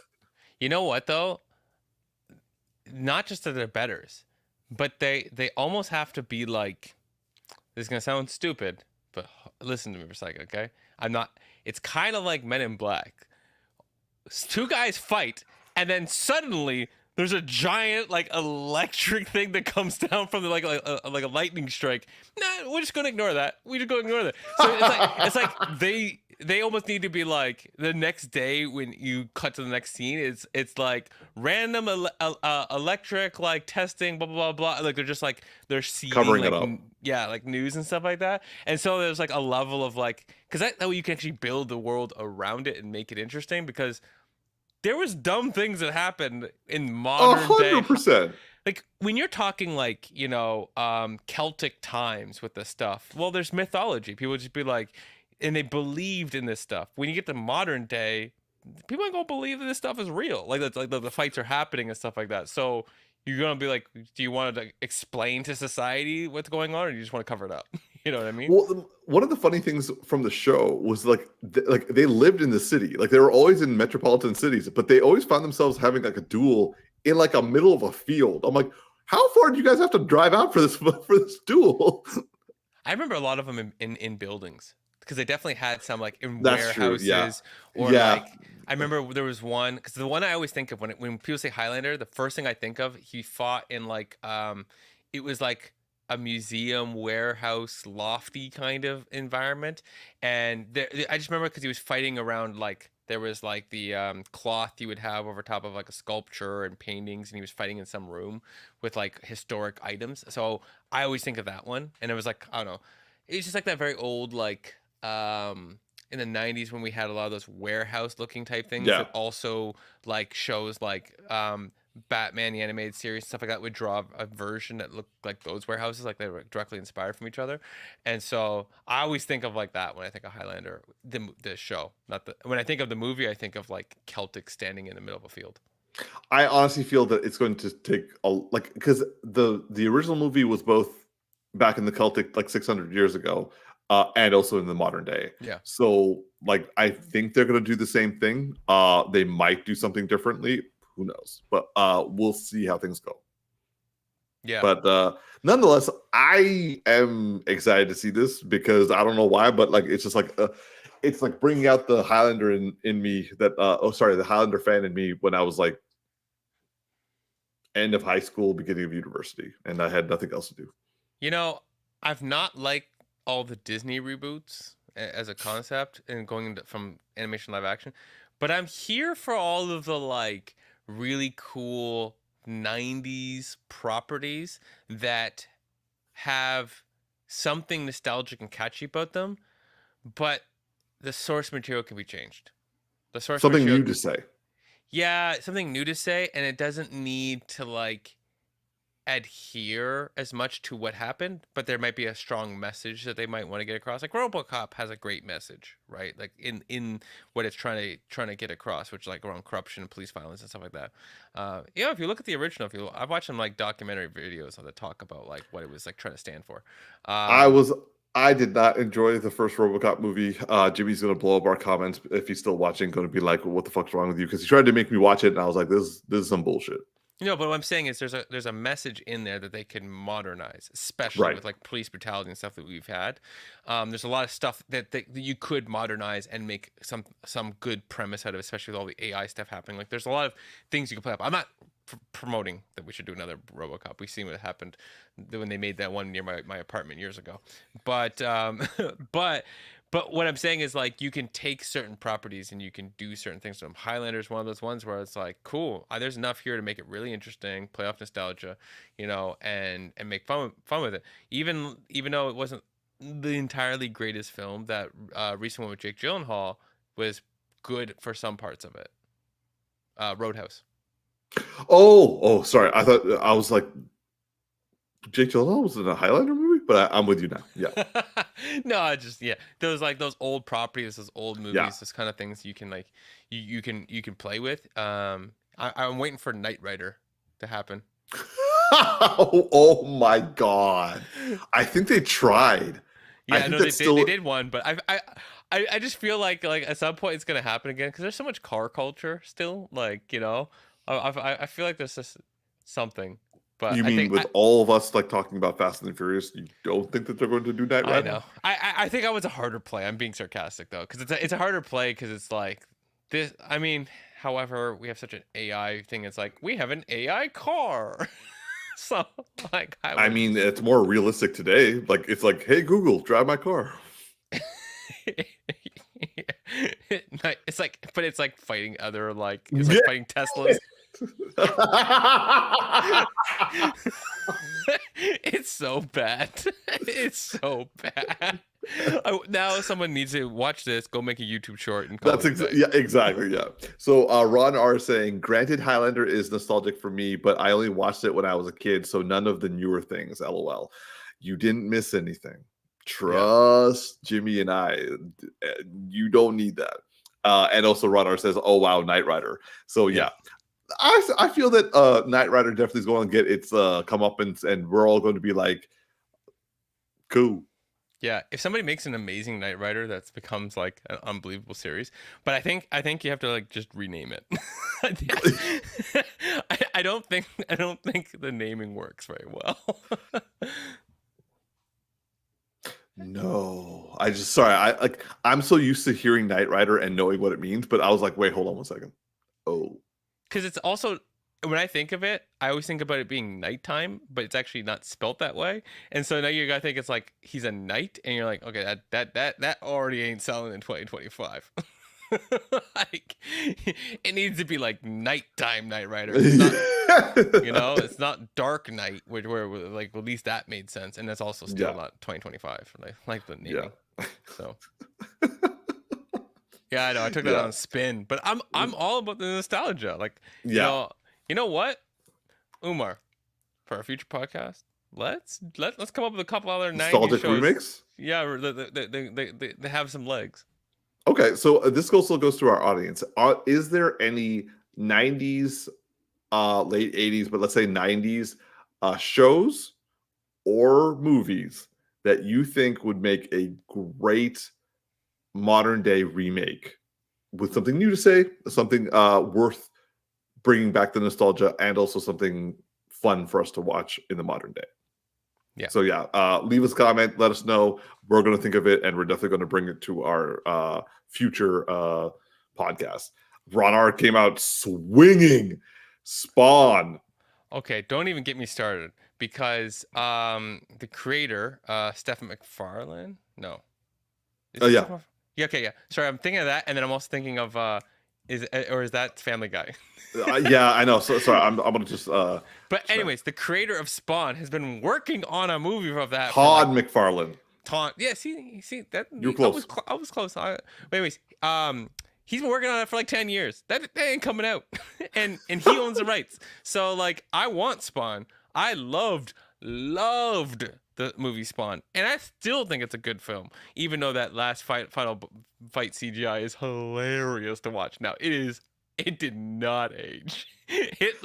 You know what though? Not just that they're betters, but they almost have to be like, this is gonna sound stupid, but listen to me for a second, okay? It's kind of like Men in Black. 2 guys fight, and then suddenly there's a giant like electric thing that comes down from the like a lightning strike. Nah, we're just gonna ignore that. So it's like they almost need to be like the next day when you cut to the next scene. It's like random electric like testing, blah blah blah blah. Like they're seeing Covering like, it up. Yeah, like news and stuff like that. And so there's like a level of like, because that way you can actually build the world around it and make it interesting, because there was dumb things that happened in modern day. 100%. Like when you're talking like, Celtic times with this stuff, well, there's mythology. People just be like, and they believed in this stuff. When you get to modern day, people aren't gonna believe that this stuff is real. Like that's like the fights are happening and stuff like that. So you're gonna be like, do you want to explain to society what's going on, or do you just want to cover it up? You know what I mean? Well, one of the funny things from the show was like they lived in the city, like they were always in metropolitan cities, but they always found themselves having like a duel in like a middle of a field. I'm like, how far do you guys have to drive out for this duel? I remember a lot of them in buildings, because they definitely had some like in That's warehouses true, or like I remember there was one, because the one I always think of when people say Highlander, the first thing I think of, he fought in like it was like a museum warehouse lofty kind of environment, and I just remember because he was fighting around like there was like the cloth you would have over top of like a sculpture and paintings, and he was fighting in some room with like historic items. So I always think of that one, and it was like, I don't know, it's just like that very old like in the 90s when we had a lot of those warehouse looking type things that also like shows like Batman the animated series, stuff like that, would draw a version that looked like those warehouses, like they were directly inspired from each other. And so I always think of like that when I think of Highlander, the show. When I think of the movie, I think of like Celtic standing in the middle of a field. I honestly feel that it's going to take because the original movie was both back in the Celtic like 600 years ago, and also in the modern day. Yeah. So like I think they're going to do the same thing. They might do something differently. Who knows? But we'll see how things go. Yeah. But nonetheless, I am excited to see this because I don't know why, but like it's just like it's like bringing out the Highlander in me the Highlander fan in me when I was like end of high school, beginning of university, and I had nothing else to do. You know, I've not liked all the Disney reboots as a concept and going from animation live action, but I'm here for all of the like really cool 90s properties that have something nostalgic and catchy about them, but the source material can be changed. The source something material, new to say. Yeah, something new to say, and it doesn't need to like adhere as much to what happened, but there might be a strong message that they might want to get across. Like RoboCop has a great message, right? Like in what it's trying to get across, which is like around corruption and police violence and stuff like that. If you look at the original, I've watched some like documentary videos that talk about like what it was like trying to stand for. I did not enjoy the first RoboCop movie. Jimmy's gonna blow up our comments if he's still watching. Going to be like, "What the fuck's wrong with you?" Because he tried to make me watch it, and I was like, "This is some bullshit." No, but what I'm saying is there's a message in there that they can modernize, especially Right. with like police brutality and stuff that we've had. There's a lot of stuff that you could modernize and make some good premise out of, especially with all the AI stuff happening. Like there's a lot of things you can play up. I'm not promoting that we should do another RoboCop. We've seen what happened when they made that one near my apartment years ago. But but what I'm saying is like you can take certain properties and you can do certain things to them. Highlander's one of those ones where it's like, cool, there's enough here to make it really interesting, play off nostalgia, and make fun with it. Even though it wasn't the entirely greatest film, that recent one with Jake Gyllenhaal was good for some parts of it. Roadhouse. Oh, sorry. I was like, Jake Gyllenhaal was in a Highlander movie, but I'm with you now. Yeah, No, I just those old properties, those old movies, yeah. those kind of things you can like you can play with. I'm waiting for Knight Rider to happen. Oh my god! I think they tried. I Yeah, think no, that's they did one, but I just feel like at some point it's gonna happen again because there's so much car culture still. Like I feel like there's just something, but You I mean think with all of us like talking about Fast and the Furious, you don't think that they're going to do Knight I Rider? know. I think I was a harder play. I'm being sarcastic though, because it's a harder play because it's like this. I mean, however, we have such an AI thing. It's like we have an AI car, so like I mean, it's more realistic today. Like it's like, hey Google, drive my car. It's like, but it's like fighting other like it's like fighting Teslas. It's so bad. It's so bad. Now someone needs to watch this, go make a YouTube short and call That's it a day. yeah, exactly. Yeah. So Ron R saying, granted, Highlander is nostalgic for me, but I only watched it when I was a kid, so none of the newer things. LOL. You didn't miss anything. Trust Jimmy and I. You don't need that. And also, Ron R says, "Oh wow, Knight Rider." So yeah. I feel that Knight Rider definitely is going to get its comeuppance, and we're all going to be like, cool. Yeah, if somebody makes an amazing Knight Rider that becomes like an unbelievable series, but I think you have to like just rename it. I don't think the naming works very well. No, I'm so used to hearing Knight Rider and knowing what it means, but I was like, wait, hold on 1 second. Oh, Because it's also, when I think of it, I always think about it being nighttime, but it's actually not spelt that way. And so now you gotta think it's like he's a knight, and you're like, okay, that already ain't selling in 2025. Like, it needs to be like nighttime Knight Rider. It's not, it's not Dark Knight, where like at least that made sense, and that's also still not 2025. Like the naming. Yeah. So. Yeah, I know. I took that on a spin, but I'm all about the nostalgia. Like, you know what, Umar, for our future podcast, let's come up with a couple other 90s nostalgic shows. remakes. Yeah, they have some legs. Okay, so this also goes to our audience. Is there any 90s, late 80s, but let's say 90s shows or movies that you think would make a great modern day remake with something new to say, something worth bringing back the nostalgia, and also something fun for us to watch in the modern day? Yeah. So leave us a comment, let us know. We're going to think of it, and we're definitely going to bring it to our future podcast. Ron R came out swinging. Spawn. Okay, don't even get me started, because the creator, Stephen McFarlane. No. Yeah. Yeah. Okay. Yeah. Sorry, I'm thinking of that, and then I'm also thinking of is that Family Guy? Yeah, I know. So sorry, I'm gonna just. But anyways, the creator of Spawn has been working on a movie of that. Todd McFarlane. Yeah. See that. You're close. I was close. But anyways, he's been working on it for like 10 years. That ain't coming out, and he owns the rights. So like, I want Spawn. I loved the movie Spawn, and I still think it's a good film, even though that last final fight CGI is hilarious to watch. Now it did not age. It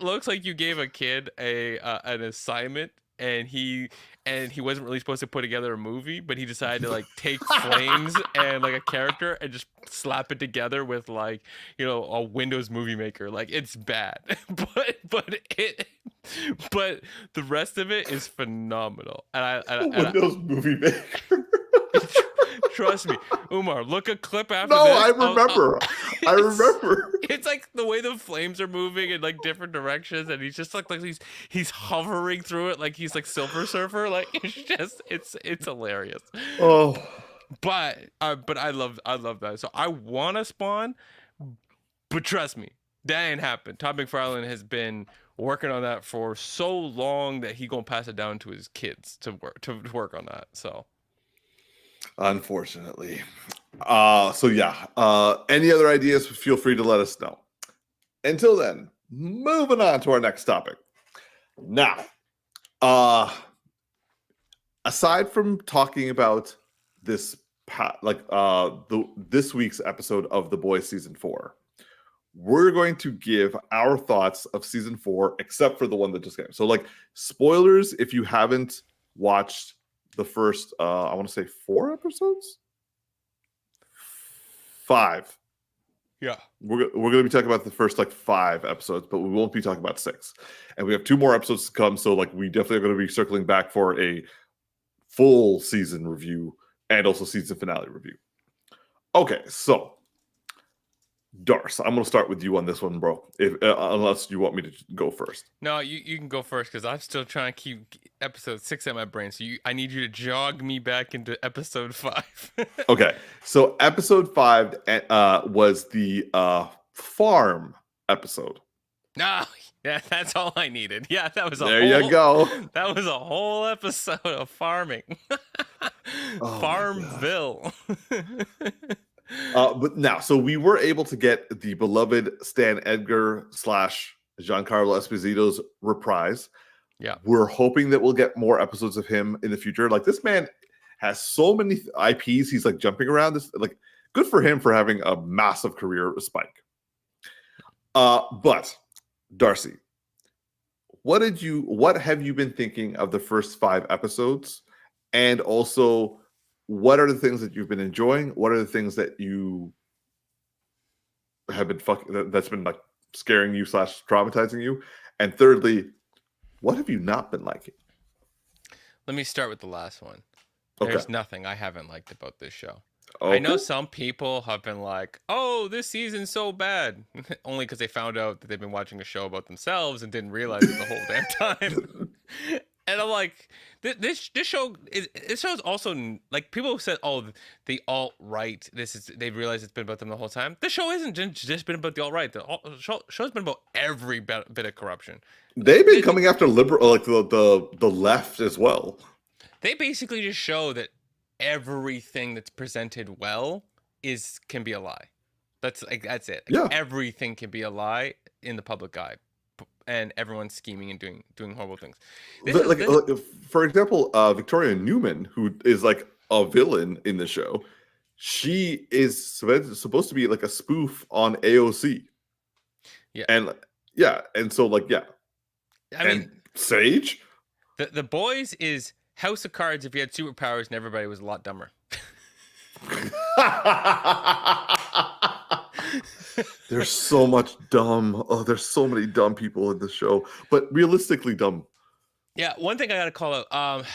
looks like you gave a kid an assignment and he wasn't really supposed to put together a movie, but he decided to like take flames and like a character and just slap it together with like, you know, a Windows Movie Maker. Like it's bad, but the rest of it is phenomenal. Windows Movie Maker. Trust me, Umar. Look a clip after No, this. I remember. I remember. It's like the way the flames are moving in like different directions, and he's just like he's hovering through it like he's like Silver Surfer. Like it's hilarious. Oh, but I love that. So I want to Spawn, but trust me, that ain't happened. Todd McFarlane has been working on that for so long that he gonna pass it down to his kids to work on that. So. unfortunately. So yeah. Any other ideas? Feel free to let us know. Until then, moving on to our next topic. Now, aside from talking about this, this week's episode of The Boys season 4, we're going to give our thoughts of season 4, except for the one that just came. So, like, spoilers if you haven't watched the first, I want to say 4 episodes? 5. Yeah. We're going to be talking about the first, like, 5 episodes, but we won't be talking about 6. And we have 2 more episodes to come, so, like, we definitely are going to be circling back for a full season review and also season finale review. Okay, so Darce, I'm going to start with you on this one, bro. Unless you want me to go first. No, you can go first because I'm still trying to keep episode 6 in my brain. So I need you to jog me back into episode 5. Okay, so episode 5 was the farm episode. No, yeah, that's all I needed. Yeah, that was you go. That was a whole episode of farming. Oh Farmville. But now, so we were able to get the beloved Stan Edgar / Giancarlo Esposito's reprise. Yeah. We're hoping that we'll get more episodes of him in the future. Like, this man has so many IPs. He's like jumping around. This, like, good for him for having a massive career spike. But Darcy, what have you been thinking of the first 5 episodes? And also, what are the things that you've been enjoying? What are the things that you have been that's been like scaring you / traumatizing you? And thirdly, what have you not been liking? Let me start with the last one. Okay. There's nothing I haven't liked about this show. Okay. I know some people have been like, oh, this season's so bad. Only because they found out that they've been watching a show about themselves and didn't realize it the whole damn time. And I'm like, this show is also, like, people have said, oh, the alt-right, they realize it's been about them the whole time. This show isn't just been about the alt-right. The show's been about every bit of corruption. They've been coming after liberal, like the left as well. They basically just show that everything that's presented well can be a lie. That's it. Like, yeah. Everything can be a lie in the public eye. And everyone's scheming and doing horrible things. For example, Victoria Newman, who is like a villain in the show, she is supposed to be like a spoof on AOC. Yeah, and so like I mean, Sage. The Boys is House of Cards if you had superpowers and everybody was a lot dumber. There's so much dumb. Oh, there's so many dumb people in this show, but realistically dumb. Yeah, one thing I gotta call out.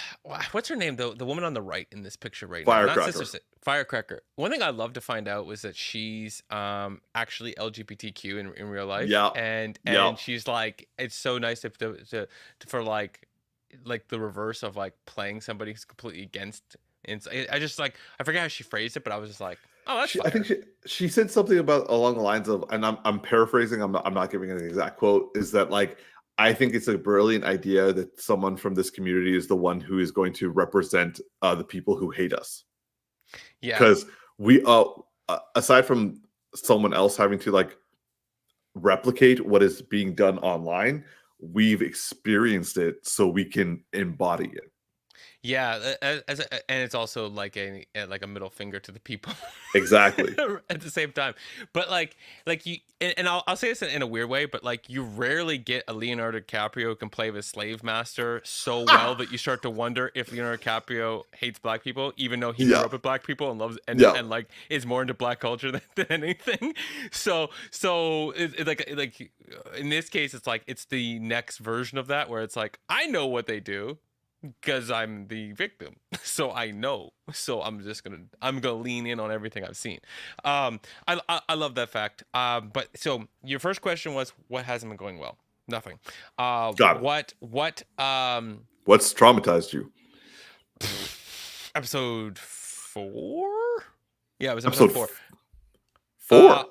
What's her name? The woman on the right in this picture right Firecracker. now. Firecracker. One thing I'd love to find out was that she's actually LGBTQ in real life. Yeah. And she's like, it's so nice for like the reverse of like playing somebody who's completely against. And I just like, I forget how she phrased it, but I was just like, oh, that's I think she said something along the lines of, and I'm paraphrasing, I'm not giving an exact quote, is that like, I think it's a brilliant idea that someone from this community is the one who is going to represent the people who hate us. Yeah. Because we, aside from someone else having to like replicate what is being done online, we've experienced it so we can embody it. Yeah, and it's also like a middle finger to the people Exactly. at the same time. But like you, and I'll say this in a weird way, but like you rarely get a Leonardo DiCaprio who can play the slave master so well that you start to wonder if Leonardo DiCaprio hates black people, even though he grew Yeah. up with black people and loves Yeah. and like is more into black culture than anything. So it's like in this case, it's like it's the next version of that where it's like I know what they do because I'm the victim, so I know. So I'm gonna lean in on everything I've seen. I love that fact. But so your first question was what hasn't been going well? Nothing. Got it. What What's traumatized you? episode 4? Yeah, it was episode 4. 4.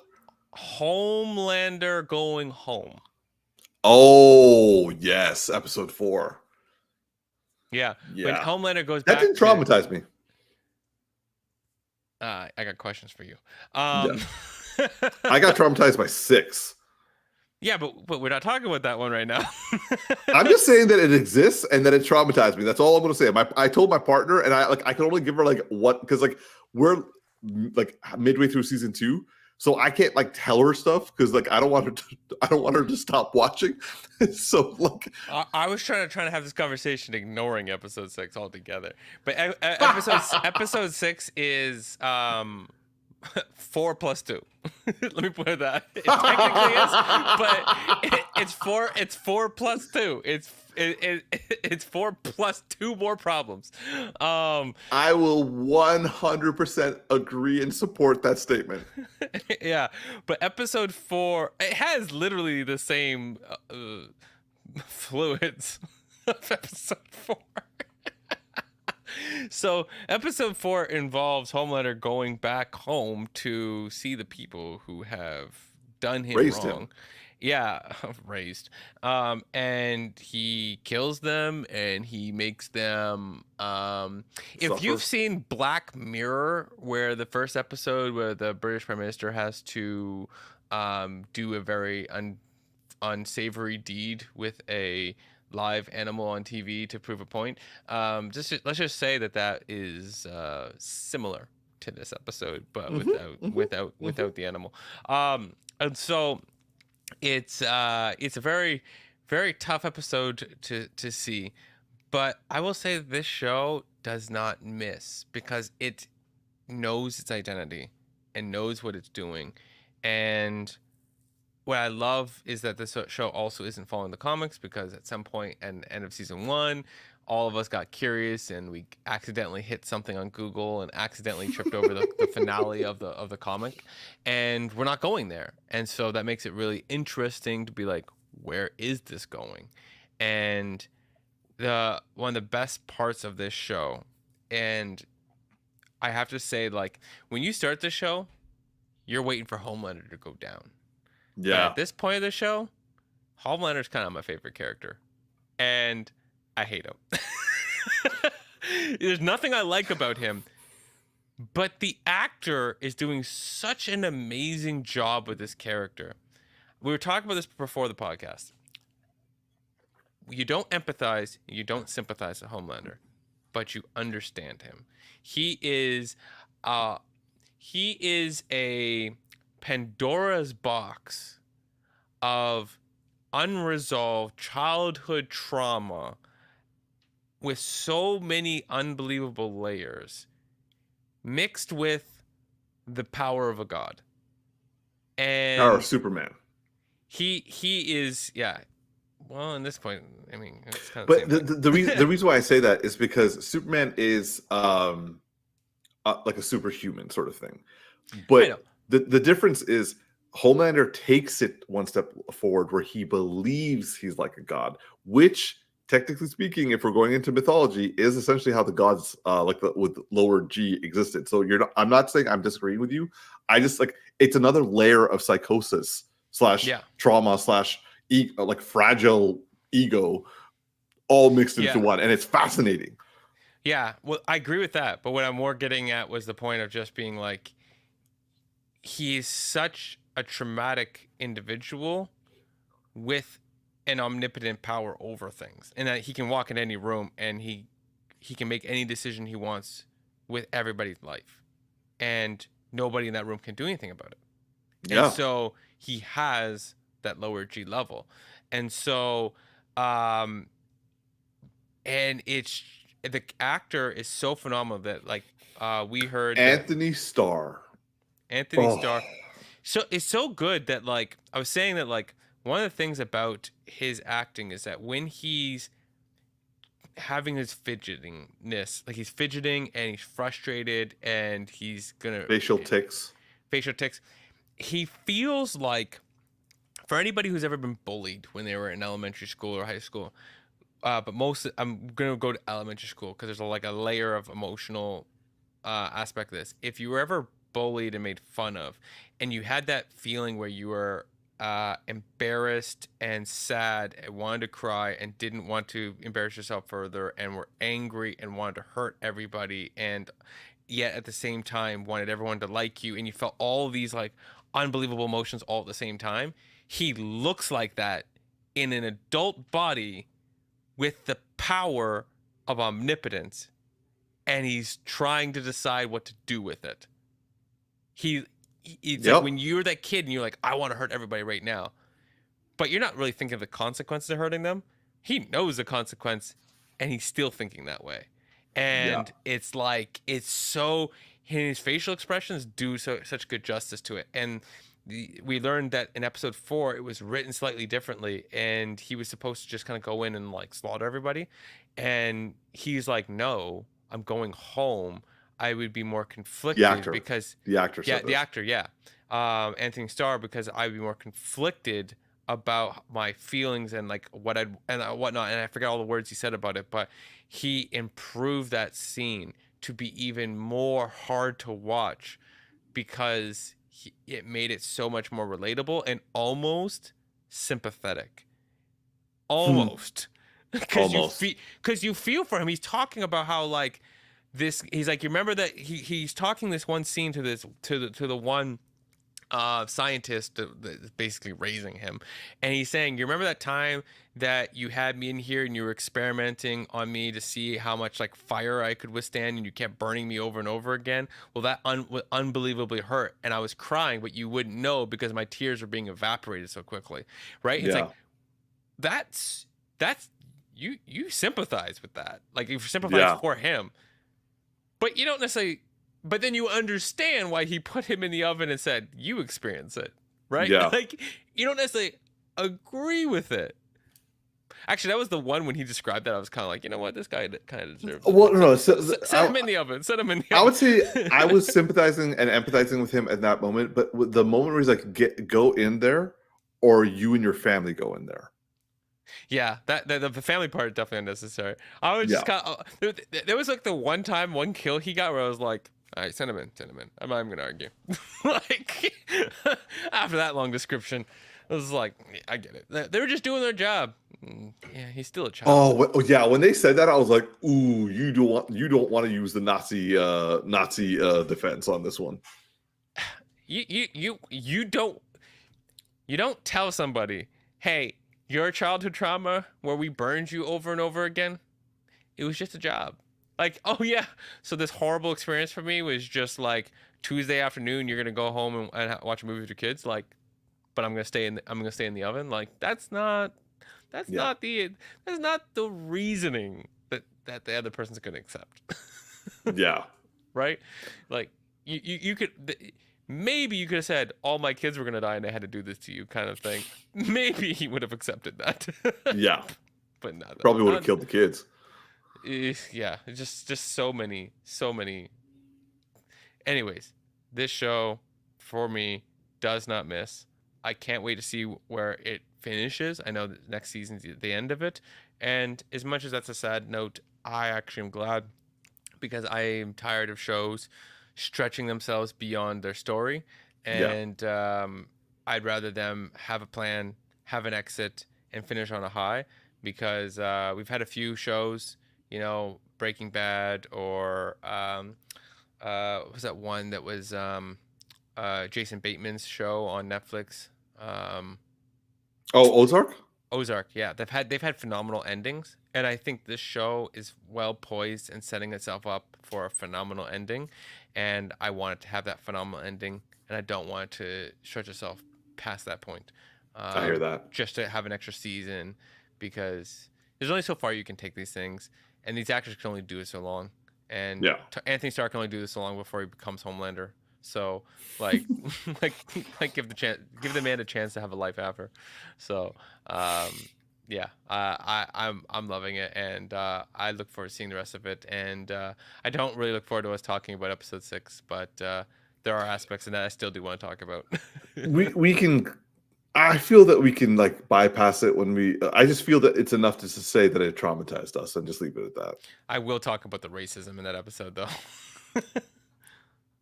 Homelander going home. Oh yes, episode 4. Yeah. Yeah. When Homelander goes That back, didn't traumatize me. I got questions for you. I got traumatized by 6. Yeah, but we're not talking about that one right now. I'm just saying that it exists and that it traumatized me. That's all I'm going to say. I told my partner, and I can only give her like what, because like we're like midway through season 2, so I can't like tell her stuff because like I don't want her to stop watching. So like I was trying to have this conversation ignoring episode 6 altogether, but episode 6 is 4 plus 2. Let me put it that. It technically is, but it's 4 plus 2. It's 4 plus 2 more problems. I will 100% agree and support that statement. Yeah, but episode 4, it has literally the same fluids of episode 4. So episode 4 involves Homelander going back home to see the people who have done him Raised wrong. him. Yeah, raised. And he kills them and he makes them if Suffer. you've seen Black Mirror, where the first episode where the British Prime Minister has to do a very unsavory deed with a live animal on TV to prove a point. Let's just say that is similar to this episode, but without the animal. And so it's a very very tough episode to see, but I will say this show does not miss because it knows its identity and knows what it's doing. And what I love is that this show also isn't following the comics, because at some point at the end of season 1, all of us got curious and we accidentally hit something on Google and accidentally tripped over the finale of the comic, and we're not going there. And so that makes it really interesting to be like, where is this going? And one of the best parts of this show, and I have to say, like, when you start the show, you're waiting for Homelander to go down. Yeah. But at this point of the show, Homelander's kind of my favorite character, and I hate him. There's nothing I like about him, but the actor is doing such an amazing job with this character. We were talking about this before the podcast. You don't empathize, you don't sympathize with Homelander, but you understand him. He is a Pandora's box of unresolved childhood trauma with so many unbelievable layers mixed with the power of a god. And Power of Superman. He is, yeah. Well, in this point, I mean, it's kind of But the reason why I say that is because Superman is like a superhuman sort of thing. But the difference is Homelander takes it one step forward where he believes he's like a god, which technically speaking, if we're going into mythology, is essentially how the gods with lower G existed. So I'm not saying I'm disagreeing with you. I just like it's another layer of psychosis / trauma / like fragile ego all mixed into one, and it's fascinating. Yeah, well, I agree with that, but what I'm more getting at was the point of just being like, he's such a traumatic individual with an omnipotent power over things, and that he can walk in any room and he he can make any decision he wants with everybody's life, and nobody in that room can do anything about it. And Yeah. so he has that lower G level. And so and it's the actor is so phenomenal that like we heard Anthony Starr. Anthony Oh. Starr. So it's so good that like I was saying that like one of the things about his acting is that when he's having his fidgetingness, like he's fidgeting and he's frustrated and he's gonna Facial tics. He feels like, for anybody who's ever been bullied when they were in elementary school or high school, but I'm gonna go to elementary school because there's like a layer of emotional aspect of this. If you were ever bullied and made fun of, and you had that feeling where you were embarrassed and sad and wanted to cry and didn't want to embarrass yourself further and were angry and wanted to hurt everybody and yet at the same time wanted everyone to like you, and you felt all these like unbelievable emotions all at the same time, he looks like that in an adult body with the power of omnipotence, and he's trying to decide what to do with it. It's like when you're that kid and you're like, I want to hurt everybody right now, but you're not really thinking of the consequences of hurting them. He knows the consequence, and he's still thinking that way. And it's like, it's so, his facial expressions do such good justice to it. And we learned that in episode 4, it was written slightly differently, and he was supposed to just kind of go in and like slaughter everybody. And he's like, no, I'm going home. I would be more conflicted because the actor, Anthony Starr, because I would be more conflicted about my feelings and like whatnot, and I forget all the words he said about it, but he improved that scene to be even more hard to watch because it made it so much more relatable and almost sympathetic. Almost. Because you feel for him. He's talking about how like this. He's like, you remember that he's talking this one scene to the one scientist that's basically raising him, and he's saying, you remember that time that you had me in here and you were experimenting on me to see how much like fire I could withstand, and you kept burning me over and over again? Well, that unbelievably hurt, and I was crying, but you wouldn't know because my tears were being evaporated so quickly, right? It's like that's you sympathize with that, like you sympathize for him, but you don't necessarily. But then you understand why he put him in the oven and said, you experience it, right? Yeah. Like, you don't necessarily agree with it. Actually, that was the one when he described that, I was kind of like, you know what? This guy kind of deserves it. Well, no. Set him in the oven. Set him in the oven. I would say I was sympathizing and empathizing with him at that moment, but with the moment where he's like, go in there, or you and your family go in there. Yeah, the family part is definitely unnecessary. I was just kind of, there was like the one kill he got where I was like, all right, send him in. I'm not even gonna argue. Like after that long description, I was like, I get it. They were just doing their job. Yeah, he's still a child. Oh yeah, when they said that, I was like, ooh, you don't want to use the Nazi defense on this one. You don't tell somebody, hey, your childhood trauma where we burned you over and over again, it was just a job. Like, oh yeah, so this horrible experience for me was just like Tuesday afternoon. You're gonna go home and watch a movie with your kids, like, but I'm gonna stay in the oven. Like, that's not the reasoning that the other person's gonna accept. Yeah. Right. Like, you could maybe you could have said all my kids were gonna die and I had to do this to you, kind of thing. Maybe he would have accepted that. Yeah. But not probably would have killed the kids. Yeah, just so many. Anyways, this show for me does not miss. I can't wait to see where it finishes. I know that next season's the end of it, and as much as that's a sad note, I actually am glad, because I am tired of shows stretching themselves beyond their story, and I'd rather them have a plan, have an exit, and finish on a high, because we've had a few shows, you know, Breaking Bad, or what was that one that was Jason Bateman's show on Netflix? Ozark? Ozark, yeah, they've had phenomenal endings, and I think this show is well poised and setting itself up for a phenomenal ending, and I want it to have that phenomenal ending, and I don't want it to stretch itself past that point. I hear that. Just to have an extra season, because there's only so far you can take these things, and these actors can only do it so long, and Yeah. Anthony Starr can only do this so long before he becomes Homelander. So like like give the man a chance to have a life after. So yeah, I'm loving it, and I look forward to seeing the rest of it. And I don't really look forward to us talking about episode 6, but there are aspects in that I still do want to talk about. we can. I feel that we can like bypass it when we. I just feel that it's enough just to say that it traumatized us and just leave it at that. I will talk about the racism in that episode, though.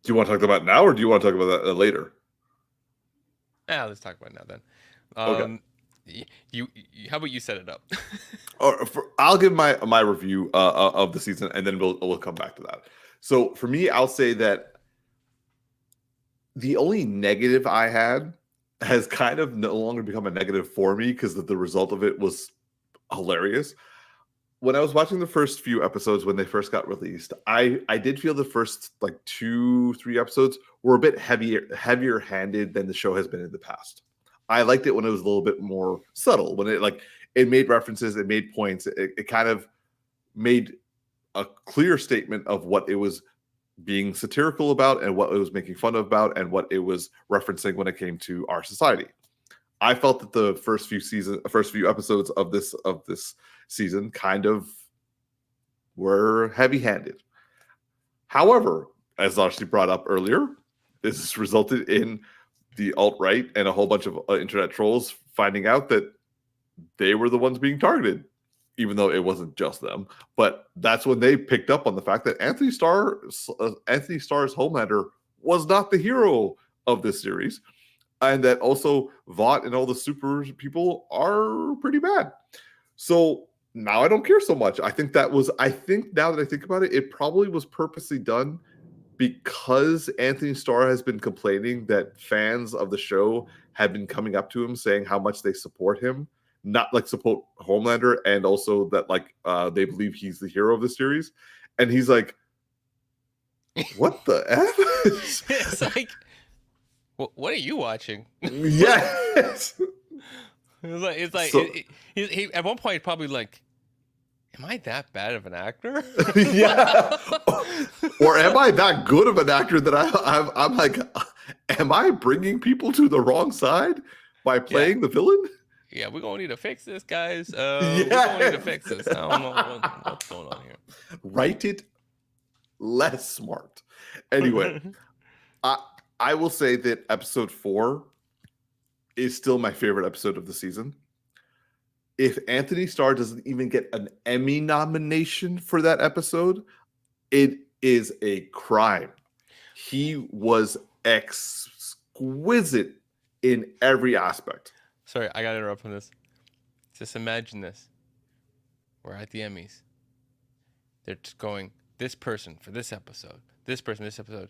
Do you want to talk about it now, or do you want to talk about that later? Yeah, let's talk about it now then. Okay. You how about you set it up? I'll give my review of the season, and then we'll come back to that. So for me, I'll say that the only negative I had has kind of no longer become a negative for me because the result of it was hilarious. When I was watching the first few episodes when they first got released, I did feel the first like 2-3 episodes were a bit heavier handed than the show has been in the past. I liked it when it was a little bit more subtle, when it made references, it made points, it kind of made a clear statement of what it was being satirical about and what it was making fun about and what it was referencing when it came to our society. I felt that the first few episodes of this season kind of were heavy-handed. However, as Darcy brought up earlier, this has resulted in the alt-right and a whole bunch of internet trolls finding out that they were the ones being targeted, even though it wasn't just them. But that's when they picked up on the fact that Anthony Starr's Homelander was not the hero of this series, and that also Vought and all the super people are pretty bad. So now I don't care so much. I think now that I think about it, it probably was purposely done because Anthony Starr has been complaining that fans of the show have been coming up to him saying how much they support him, not like support Homelander, and also that like they believe he's the hero of the series. And he's like, what the F? It's like, what are you watching? Yes. It's like So- he at one point probably like, am I that bad of an actor? Yeah. Or am I that good of an actor that I'm like, am I bringing people to the wrong side by playing the villain? Yeah, we're gonna need to fix this, guys. We're gonna need to fix this. I don't know what's going on here. Write it less smart. Anyway, I will say that episode 4 is still my favorite episode of the season. If Anthony Starr doesn't even get an Emmy nomination for that episode, it is a crime. He was exquisite in every aspect. Sorry, I gotta interrupt on this. Just imagine this. We're at the Emmys. They're just going, this person for this episode, this person this episode.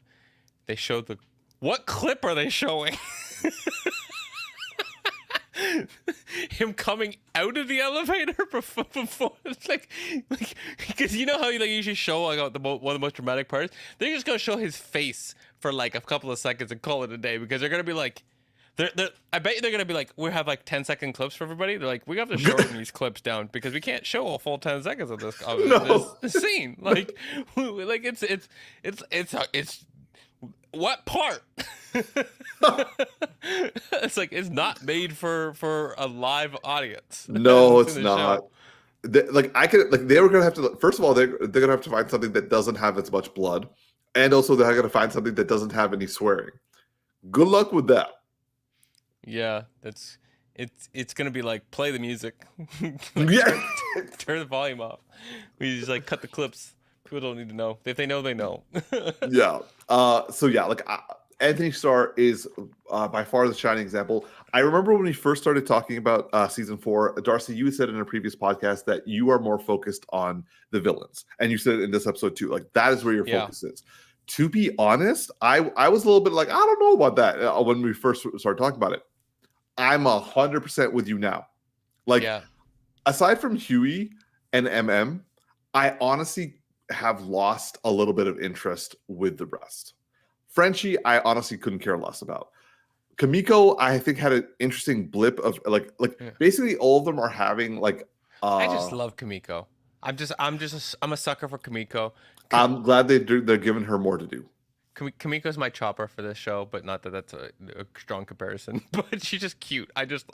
They showed what clip are they showing? Him coming out of the elevator before it's like because you know how you usually show like one of the most dramatic parts. They're just gonna show his face for like a couple of seconds and call it a day because they're gonna be like, I bet you they're gonna be like, we have like 10-second clips for everybody. They're like, we have to shorten these clips down because we can't show a full 10 seconds of this this scene. Like it's what part? It's like it's not made for a live audience. No, it's not. They were gonna have to. First of all, they're gonna have to find something that doesn't have as much blood, and also they're gonna find something that doesn't have any swearing. Good luck with that. Yeah, it's gonna be like play the music. Yeah. Turn the volume off. We just like cut the clips. People don't need to know. If they know, they know. Yeah. Anthony Starr is by far the shining example. I remember when we first started talking about season 4, Darcy, you said in a previous podcast that you are more focused on the villains, and you said it in this episode too. Like that is where your focus is. To be honest, I was a little bit like I don't know about that when we first started talking about it. I'm 100% with you now. Like, Yeah. aside from Huey and MM, I honestly have lost a little bit of interest with the rest. Frenchie, I honestly couldn't care less about. Kamiko, I think had an interesting blip of like Yeah. basically all of them are having like I just love Kamiko. I'm a sucker for Kamiko. I'm glad they're giving her more to do. Kamiko's my chopper for this show, but not that that's a strong comparison. But she's just cute. I just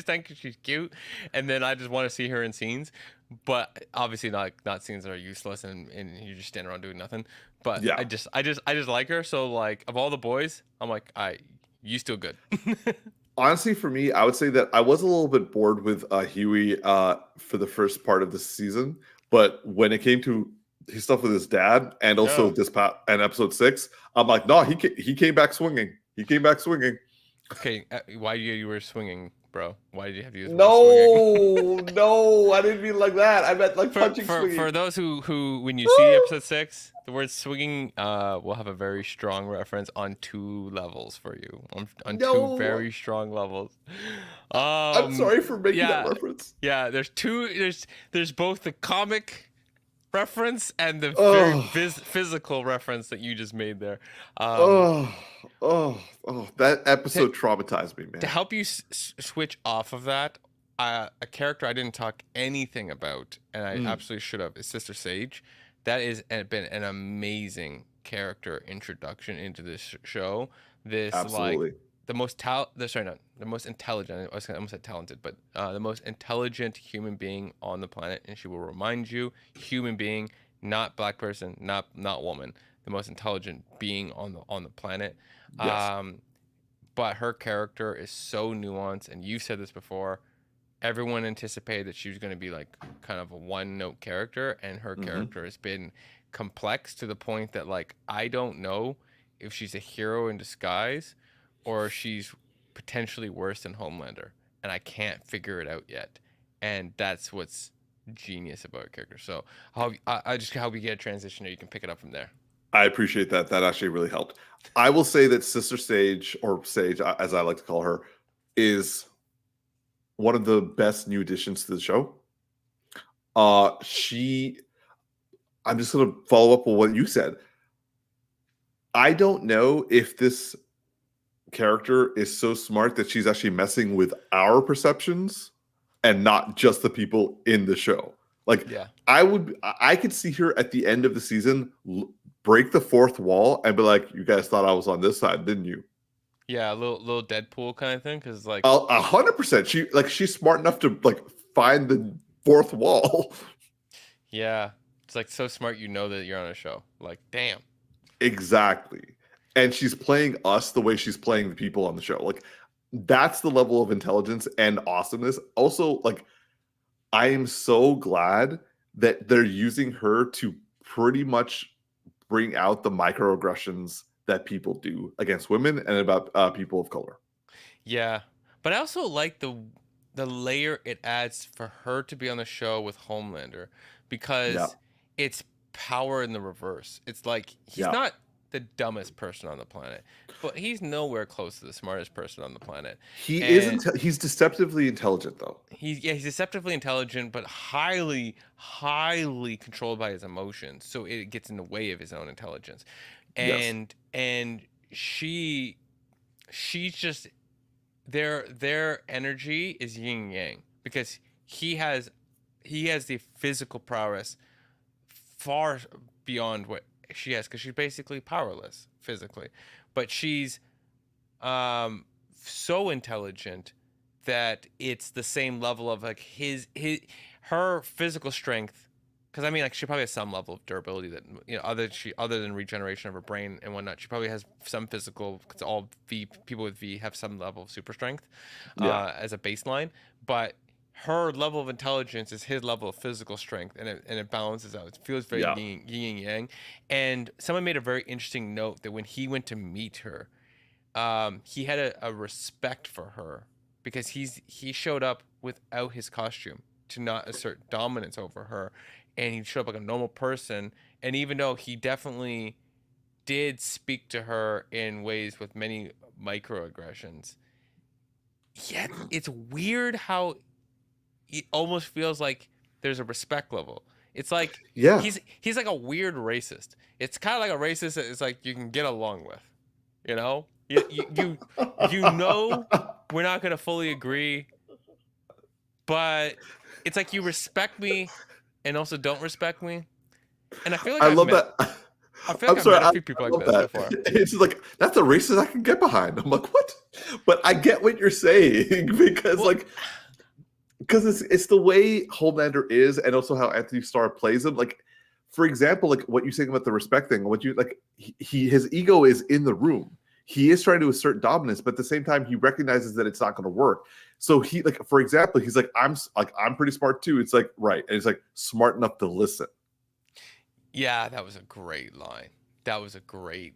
think she's cute, and then I just want to see her in scenes. But obviously not scenes that are useless and you just stand around doing nothing. But Yeah. I just like her. So like of all the boys, I'm like you still good. Honestly, for me, I would say that I was a little bit bored with Huey for the first part of the season, but when it came to his stuff with his dad and also No. and episode 6, I'm like, no, he came back swinging. He came back swinging. Okay, why you were swinging, bro? Why did you have to use the word swinging? No, I didn't mean like that. I meant like punching, swinging. For those who when you see episode 6, the word swinging will have a very strong reference on 2 levels for you. On No. 2 very strong levels. I'm sorry for making yeah, that reference. Yeah, there's both the comic reference and the very physical reference that you just made there. That episode traumatized me, man. To help you switch off of that, a character I didn't talk anything about, and I absolutely should have, is Sister Sage. That is been an amazing character introduction into this show. This Absolutely. like the most the most intelligent. I almost said talented, but the most intelligent human being on the planet, and she will remind you, human being, not black person, not woman, the most intelligent being on the planet. Yes. But her character is so nuanced, and you said this before. Everyone anticipated that she was going to be like kind of a one-note character, and her character has been complex to the point that like I don't know if she's a hero in disguise or she's potentially worse than Homelander, and I can't figure it out yet. And that's what's genius about her character. So I just hope we get a transition, or you can pick it up from there. I appreciate that. That actually really helped. I will say that Sister Sage, or Sage as I like to call her, is one of the best new additions to the show. I'm just going to follow up on what you said. I don't know if this character is so smart that she's actually messing with our perceptions and not just the people in the show. Like, Yeah. I could see her at the end of the season break the fourth wall and be like, "You guys thought I was on this side, didn't you?" Yeah, a little Deadpool kind of thing, because like 100%. She's smart enough to like find the fourth wall. yeah, it's like so smart, you know that you're on a show. Like, damn. Exactly. And she's playing us the way she's playing the people on the show. Like, that's the level of intelligence and awesomeness. Also, like, I am so glad that they're using her to pretty much bring out the microaggressions that people do against women and about people of color. Yeah, but I also like the layer it adds for her to be on the show with Homelander, because it's power in the reverse. It's like he's not the dumbest person on the planet, but he's nowhere close to the smartest person on the planet. He's deceptively intelligent, though. He's deceptively intelligent, but highly controlled by his emotions, so it gets in the way of his own intelligence. And she's just their energy is yin and yang, because he has the physical prowess far beyond what she has, because she's basically powerless physically, but she's so intelligent that it's the same level of like her physical strength, because I mean, like, she probably has some level of durability that, you know, other than regeneration of her brain and whatnot, she probably has some physical, because all people with V have some level of super strength as a baseline, but her level of intelligence is his level of physical strength, and it balances out. It feels very yin and yang. And someone made a very interesting note that when he went to meet her, he had a respect for her, because he showed up without his costume to not assert dominance over her, and he showed up like a normal person. And even though he definitely did speak to her in ways with many microaggressions, yet it's weird how it almost feels like there's a respect level. It's like Yeah. he's like a weird racist. It's kind of like a racist that it's like you can get along with, you know. You know we're not gonna fully agree, but it's like you respect me and also don't respect me. And I feel like I love that. I'm I've sorry, met a few people like love that so that. far. It's like that's a racist I can get behind. I'm like, what? But I get what you're saying because Well, because it's the way Homelander is, and also how Anthony Starr plays him. Like, for example, like what you're saying about the respect thing, what you like, his ego is in the room. He is trying to assert dominance, but at the same time, he recognizes that it's not going to work. So he, like, for example, he's like, I'm pretty smart too. It's like, right, and he's like smart enough to listen. yeah, that was a great line. That was a great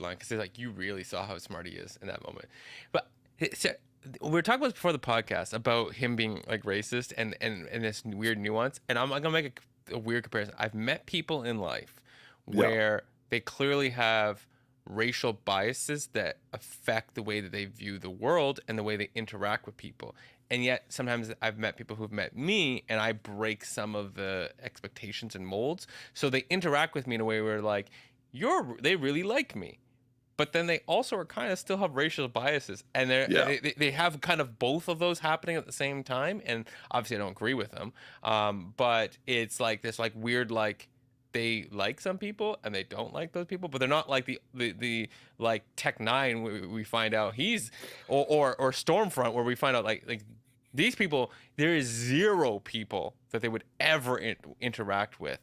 line because it's like you really saw how smart he is in that moment. But so, we were talking about before the podcast about him being like racist and this weird nuance. And I'm gonna make a weird comparison. I've met people in life Yeah. where they clearly have racial biases that affect the way that they view the world and the way they interact with people. And yet sometimes I've met people who've met me and I break some of the expectations and molds. So they interact with me in a way where like, they really like me. But then they also are kind of still have racial biases, and they have kind of both of those happening at the same time. And obviously, I don't agree with them. But it's like this like weird like they like some people and they don't like those people, but they're not like the like Tech-9 we find out he's or Stormfront where we find out like these people, there is zero people that they would ever interact with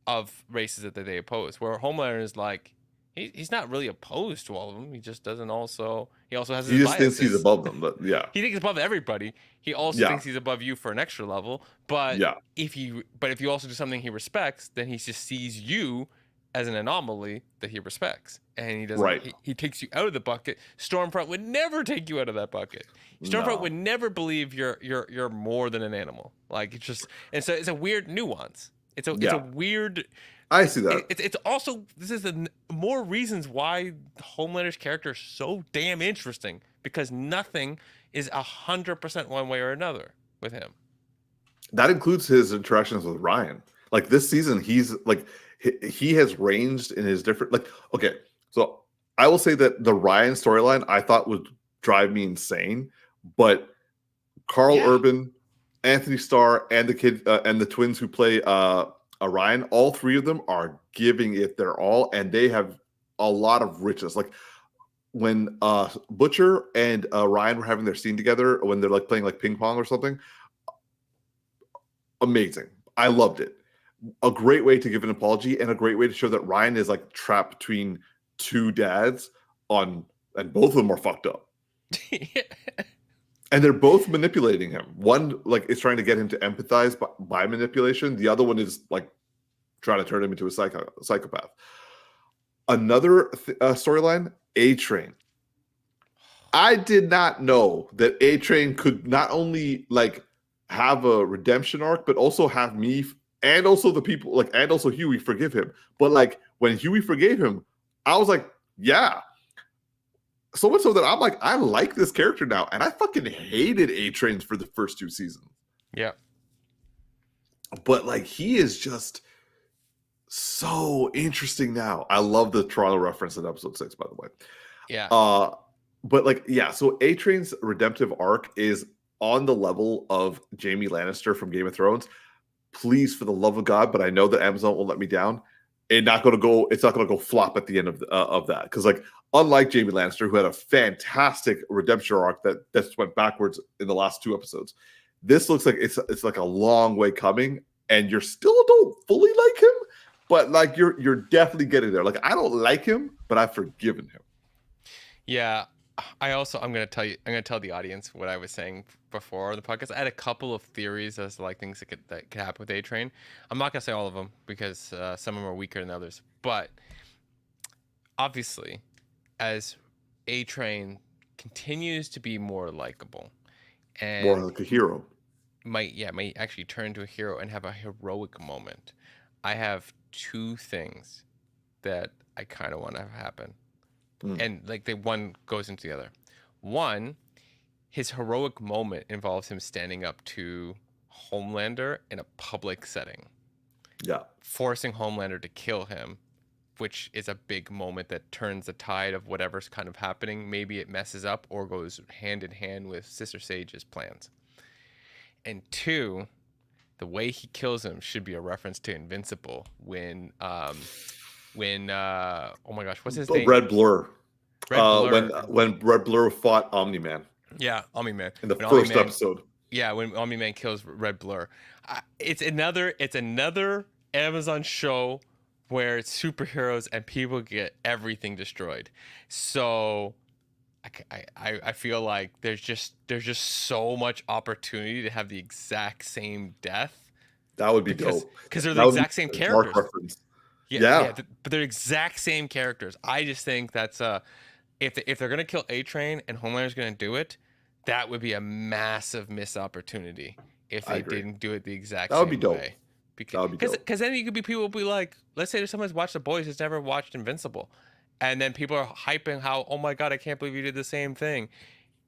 of races that they oppose. Where Homelander is like he's not really opposed to all of them. He just doesn't he also has his He just biases. thinks he's above them, but yeah. He thinks he's above everybody. He also thinks he's above you for an extra level. But if you also do something he respects, then he just sees you as an anomaly that he respects, and he doesn't. Right. He takes you out of the bucket. Stormfront would never take you out of that bucket. Stormfront would never believe you're more than an animal. Like it's just, and so it's a weird nuance. It's a weird. I see that. It's also this is more reasons why Homelander's character is so damn interesting because nothing is 100% one way or another with him. That includes his interactions with Ryan. Like this season, he's like he has ranged in his different like. Okay, so I will say that the Ryan storyline I thought would drive me insane, but Carl Urban, Anthony Starr, and the kid and the twins who play Ryan, all three of them are giving it their all, and they have a lot of richness. Like when Butcher and Ryan were having their scene together, when they're like playing like ping pong or something, amazing. I loved it. A great way to give an apology and a great way to show that Ryan is like trapped between two dads and both of them are fucked up. And they're both manipulating him. One like is trying to get him to empathize by manipulation. The other one is like trying to turn him into a psychopath. Another storyline, A-Train. I did not know that A-Train could not only like have a redemption arc, but also have me and also the people like and also Huey forgive him. But like when Huey forgave him, I was like, yeah. So much so that I'm like, I like this character now, and I fucking hated A-Trains for the first two seasons. Yeah, but like he is just so interesting now. I love the Toronto reference in episode 6, by the way. Yeah. But like, yeah. So A-Train's redemptive arc is on the level of Jaime Lannister from Game of Thrones. Please, for the love of God, but I know that Amazon will let me down. It's not going to go flop at the end of that because like. Unlike Jaime Lannister, who had a fantastic redemption arc that just went backwards in the last 2 episodes, this looks like it's like a long way coming, and you still don't fully like him, but like you're definitely getting there. Like I don't like him, but I've forgiven him. Yeah, I'm gonna tell the audience what I was saying before the podcast. I had a couple of theories as to like things that could happen with A-Train. I'm not gonna say all of them because some of them are weaker than others, but obviously. As A-Train continues to be more likable and more like a hero, might actually turn into a hero and have a heroic moment. I have 2 things that I kind of want to have happen, and like one goes into the other. One, his heroic moment involves him standing up to Homelander in a public setting, Yeah. forcing Homelander to kill him, which is a big moment that turns the tide of whatever's kind of happening. Maybe it messes up or goes hand in hand with Sister Sage's plans. And two, the way he kills him should be a reference to Invincible when oh my gosh, what's his name? Red Blur. Red Blur. When Red Blur fought Omni-Man. Yeah, Omni-Man. In the first episode. Yeah, when Omni-Man kills Red Blur. It's another Amazon show where it's superheroes and people get everything destroyed. So I feel like there's just so much opportunity to have the exact same death. That would be dope. Because they're the exact same characters. Yeah, but they're exact same characters. I just think that's if they're gonna kill A-Train and Homelander's gonna do it, that would be a massive missed opportunity if they didn't do it the exact same way. That would be dope. Because then you could be people will be like, let's say there's someone who's watched The Boys who's never watched Invincible, and then people are hyping how, oh my god, I can't believe you did the same thing.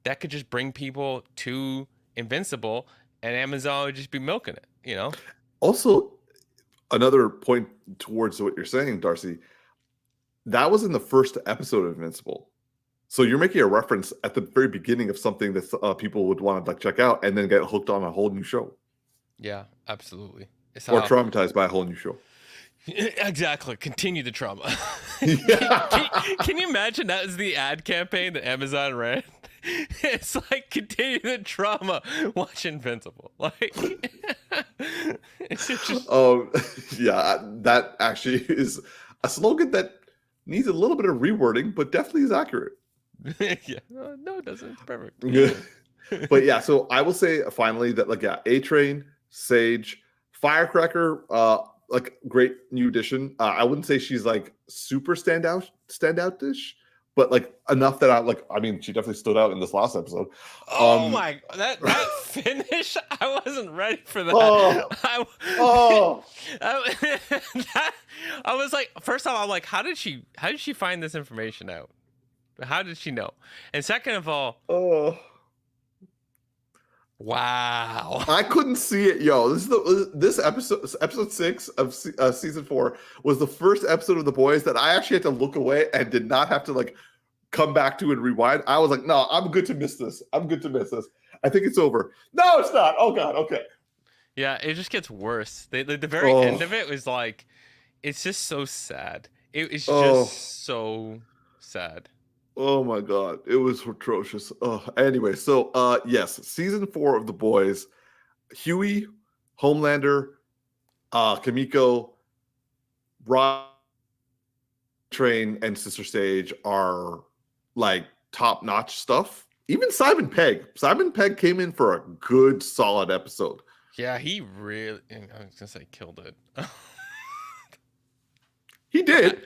That could just bring people to Invincible, and Amazon would just be milking it, you know. Also, another point towards what you're saying, Darcy, that was in the first episode of Invincible. So you're making a reference at the very beginning of something that people would want to like check out and then get hooked on a whole new show. Yeah, absolutely. Or traumatized by a whole new show. Exactly. Continue the trauma. Yeah. Can you imagine that was the ad campaign that Amazon ran? It's like, continue the trauma, watch Invincible. Like, it's just... yeah, that actually is a slogan that needs a little bit of rewording, but definitely is accurate. Yeah, no, it doesn't. It's perfect. But yeah, so I will say finally that like A-Train, Sage, Firecracker, like great new addition. I wouldn't say she's like super standout-ish, but like enough that I mean, she definitely stood out in this last episode. Oh my, that finish! I wasn't ready for that. I was like, first off, I'm like, how did she find this information out? How did she know? And second of all, wow, I couldn't see it, yo. This episode 6 of season 4 was the first episode of The Boys that I actually had to look away and did not have to like come back to and rewind. I was like, no, I'm good to miss this. I think it's over. No, it's not. Oh god, okay. Yeah, it just gets worse. The very end of it was like, it's just so sad. It's just so sad. Oh my god, it was atrocious. Anyway, so yes, season 4 of The Boys, Huey, Homelander, Kimiko, Rod, Train, and Sister Sage are like top-notch stuff. Even Simon Pegg came in for a good, solid episode. Yeah, he really, I was gonna say, killed it. He did.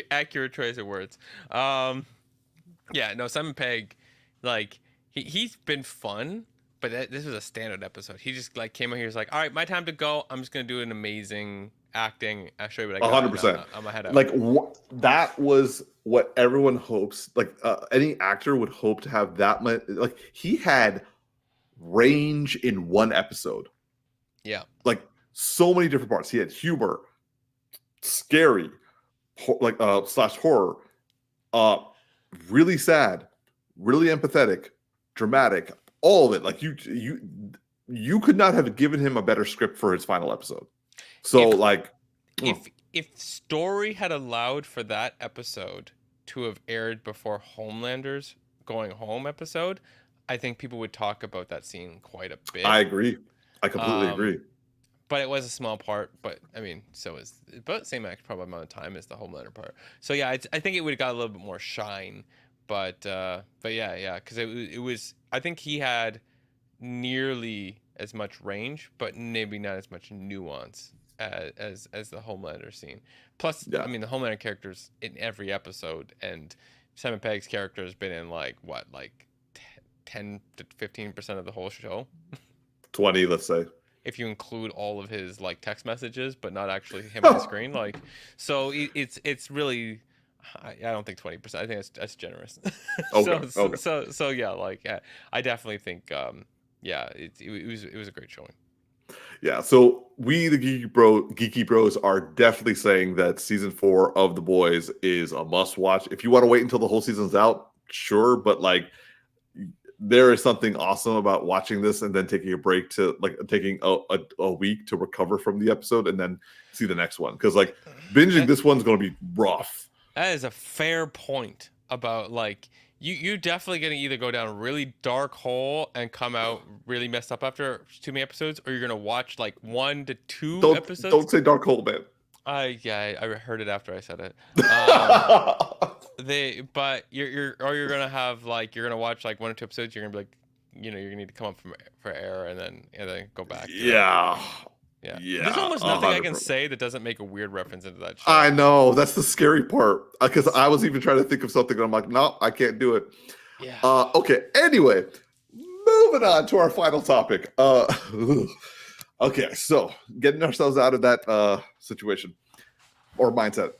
Accurate choice of words. Yeah, no, Simon Pegg, like he's been fun, but this was a standard episode. He just like came out here, he's like, all right, my time to go. I'm just gonna do an amazing acting. I'll show you what I got. 100%. I'm ahead of like that was what everyone hopes. Like any actor would hope to have that much. Like he had range in one episode. Yeah, like so many different parts. He had humor, scary, like slash horror, really sad, really empathetic, dramatic, all of it. Like you could not have given him a better script for his final episode. So if story had allowed for that episode to have aired before Homelander's going home episode, I think people would talk about that scene quite a bit. I agree. I completely agree. But it was a small part. But I mean, so is but same probably amount of time as the Homelander part. So yeah, I think it would have got a little bit more shine. But yeah, because it was. I think he had nearly as much range, but maybe not as much nuance as the Homelander scene. Plus, I mean, the Homelander character's in every episode, and Simon Pegg's character has been in like 10 to 15% of the whole show. 20, let's say. If you include all of his like text messages, but not actually him on the screen, like, so it's really, I don't think 20%. I think that's generous. So yeah, like I definitely think, it was a great showing. Yeah, so we, the Geeky Bros, are definitely saying that season 4 of The Boys is a must watch. If you want to wait until the whole season's out, sure, but like there is something awesome about watching this and then taking a break to like taking a week to recover from the episode and then see the next one. Because like binging this one's going to be rough. That is a fair point about like you definitely gonna either go down a really dark hole and come out really messed up after too many episodes, or you're gonna watch like 1 to 2 episodes. Don't say dark hole, man. I heard it after I said it. But you're gonna have like you're gonna watch like 1 or 2 episodes. You're gonna be like, you're gonna need to come up for air and then go back. Yeah. There's almost nothing 100%. I can say that doesn't make a weird reference into that show. I know, that's the scary part, because I was even trying to think of something and I'm like, no, I can't do it. Yeah. Okay. Anyway, moving on to our final topic. Okay, so getting ourselves out of that situation or mindset.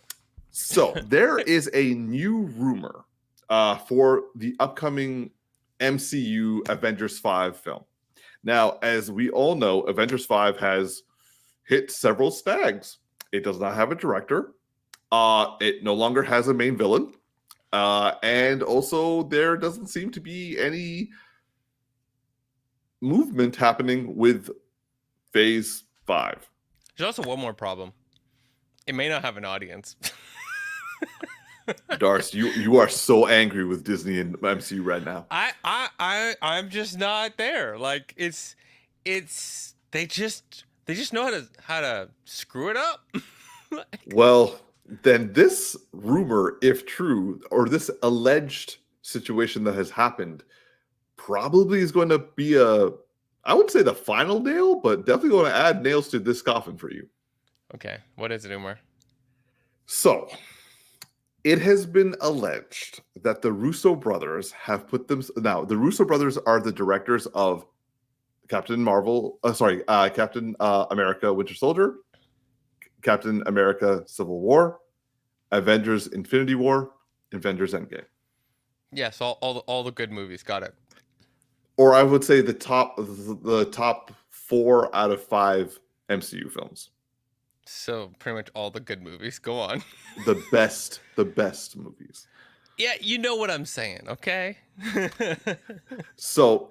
So there is a new rumor for the upcoming MCU Avengers 5 film. Now, as we all know, Avengers 5 has hit several snags. It does not have a director. It no longer has a main villain. And also there doesn't seem to be any movement happening with Phase 5. There's also one more problem. It may not have an audience. Darcy, you are so angry with Disney and MCU right now. I'm just not there. Like it's they just know how to screw it up. Well, then this rumor, if true, or this alleged situation that has happened, probably is going to be I wouldn't say the final nail, but definitely going to add nails to this coffin for you. Okay, what is it, Umar? So, it has been alleged that the Russo brothers have put them. Now, the Russo brothers are the directors of Captain America: Winter Soldier, Captain America: Civil War, Avengers: Infinity War, Avengers: Endgame. Yes, all the good movies. Got it. Or I would say the top 4 out of 5 MCU films. So pretty much all the good movies. Go on. the best movies. Yeah, you know what I'm saying, okay? So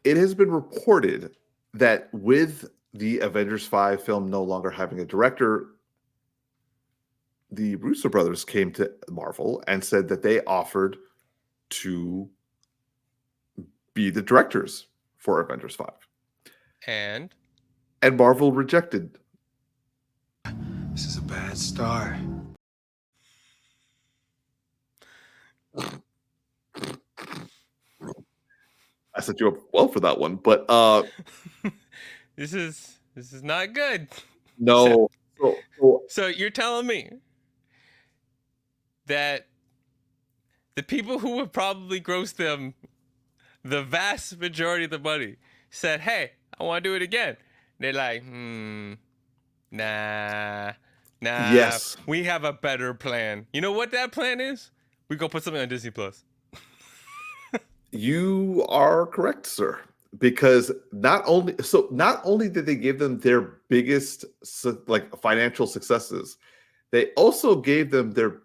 it has been reported that with the Avengers 5 film no longer having a director, the Russo brothers came to Marvel and said that they offered to be the directors for Avengers 5. And Marvel rejected. This is a bad start. I set you up well for that one, but this is not good. No. So you're telling me that the people who would probably gross them the vast majority of the money said, "Hey, I want to do it again." They're like, nah. Yes. We have a better plan. You know what that plan is? We go put something on Disney Plus. You are correct, sir. Because not only did they give them their biggest financial successes, they also gave them their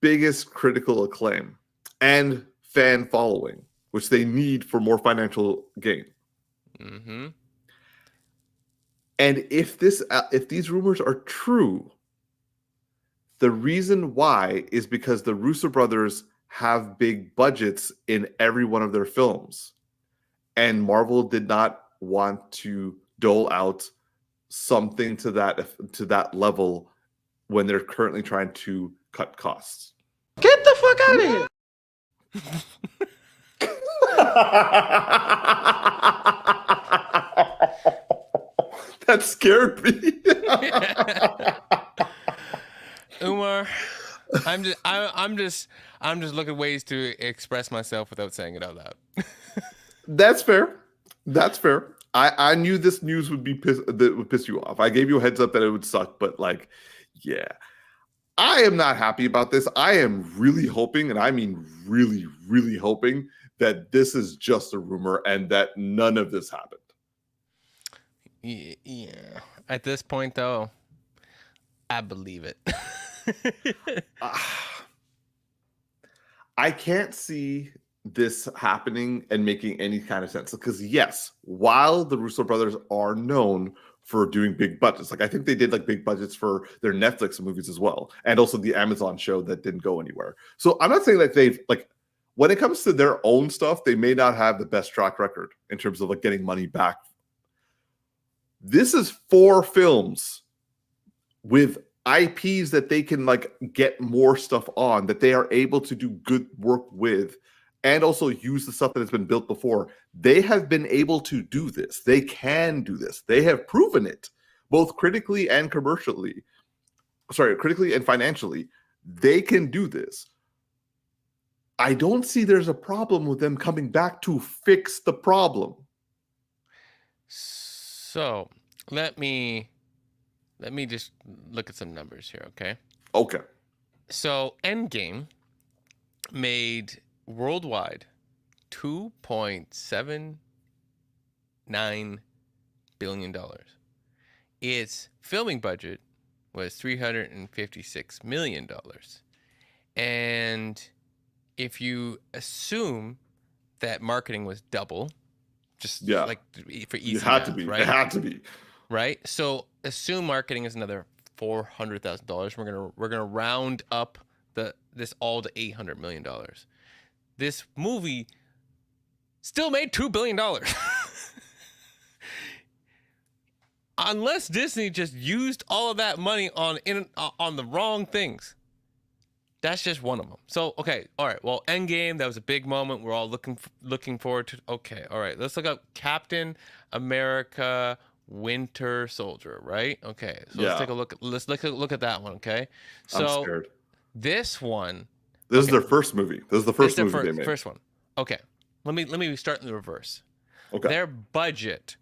biggest critical acclaim and fan following, which they need for more financial gain. Mm-hmm. And if these rumors are true, the reason why is because the Russo brothers have big budgets in every one of their films. And Marvel did not want to dole out something to that level when they're currently trying to cut costs. Get the fuck out of here! That scared me. Umar, I'm just looking ways to express myself without saying it out loud. That's fair. I knew this news would piss you off. I gave you a heads up that it would suck, but yeah. I am not happy about this. I am really hoping, and I mean really, really hoping, that this is just a rumor and that none of this happened. Yeah. At this point, though, I believe it. I can't see this happening and making any kind of sense because yes, while the Russo brothers are known for doing big budgets, like I think they did like big budgets for their Netflix movies as well, and also the Amazon show that didn't go anywhere. So I'm not saying that they've like when it comes to their own stuff, they may not have the best track record in terms of like getting money back. This is 4 films with IPs that they can like get more stuff on, that they are able to do good work with, and also use the stuff that has been built before. They have been able to do this. They can do this. They have proven it, both critically and commercially. Sorry, critically and financially. They can do this. I don't see there's a problem with them coming back to fix the problem. So let me just look at some numbers here, okay? Okay. So Endgame made worldwide $2.79 billion. Its filming budget was $356 million. And if you assume that marketing was double, just like for easy it had math, to be. right? It had to be. Right? So assume marketing is another $400,000. We're gonna round up this all to $800 million. This movie still made $2 billion. Unless Disney just used all of that money on the wrong things. That's just one of them. So, okay, all right. Well, Endgame, that was a big moment. We're all looking forward to. Okay, all right. Let's look up Captain America Winter Soldier, right? Okay, so let's take a look. Let's look at that one. Okay, so I'm scared. This one. This is their first movie. This is the first movie they made. First one. Okay, let me start in the reverse. Okay. Their budget,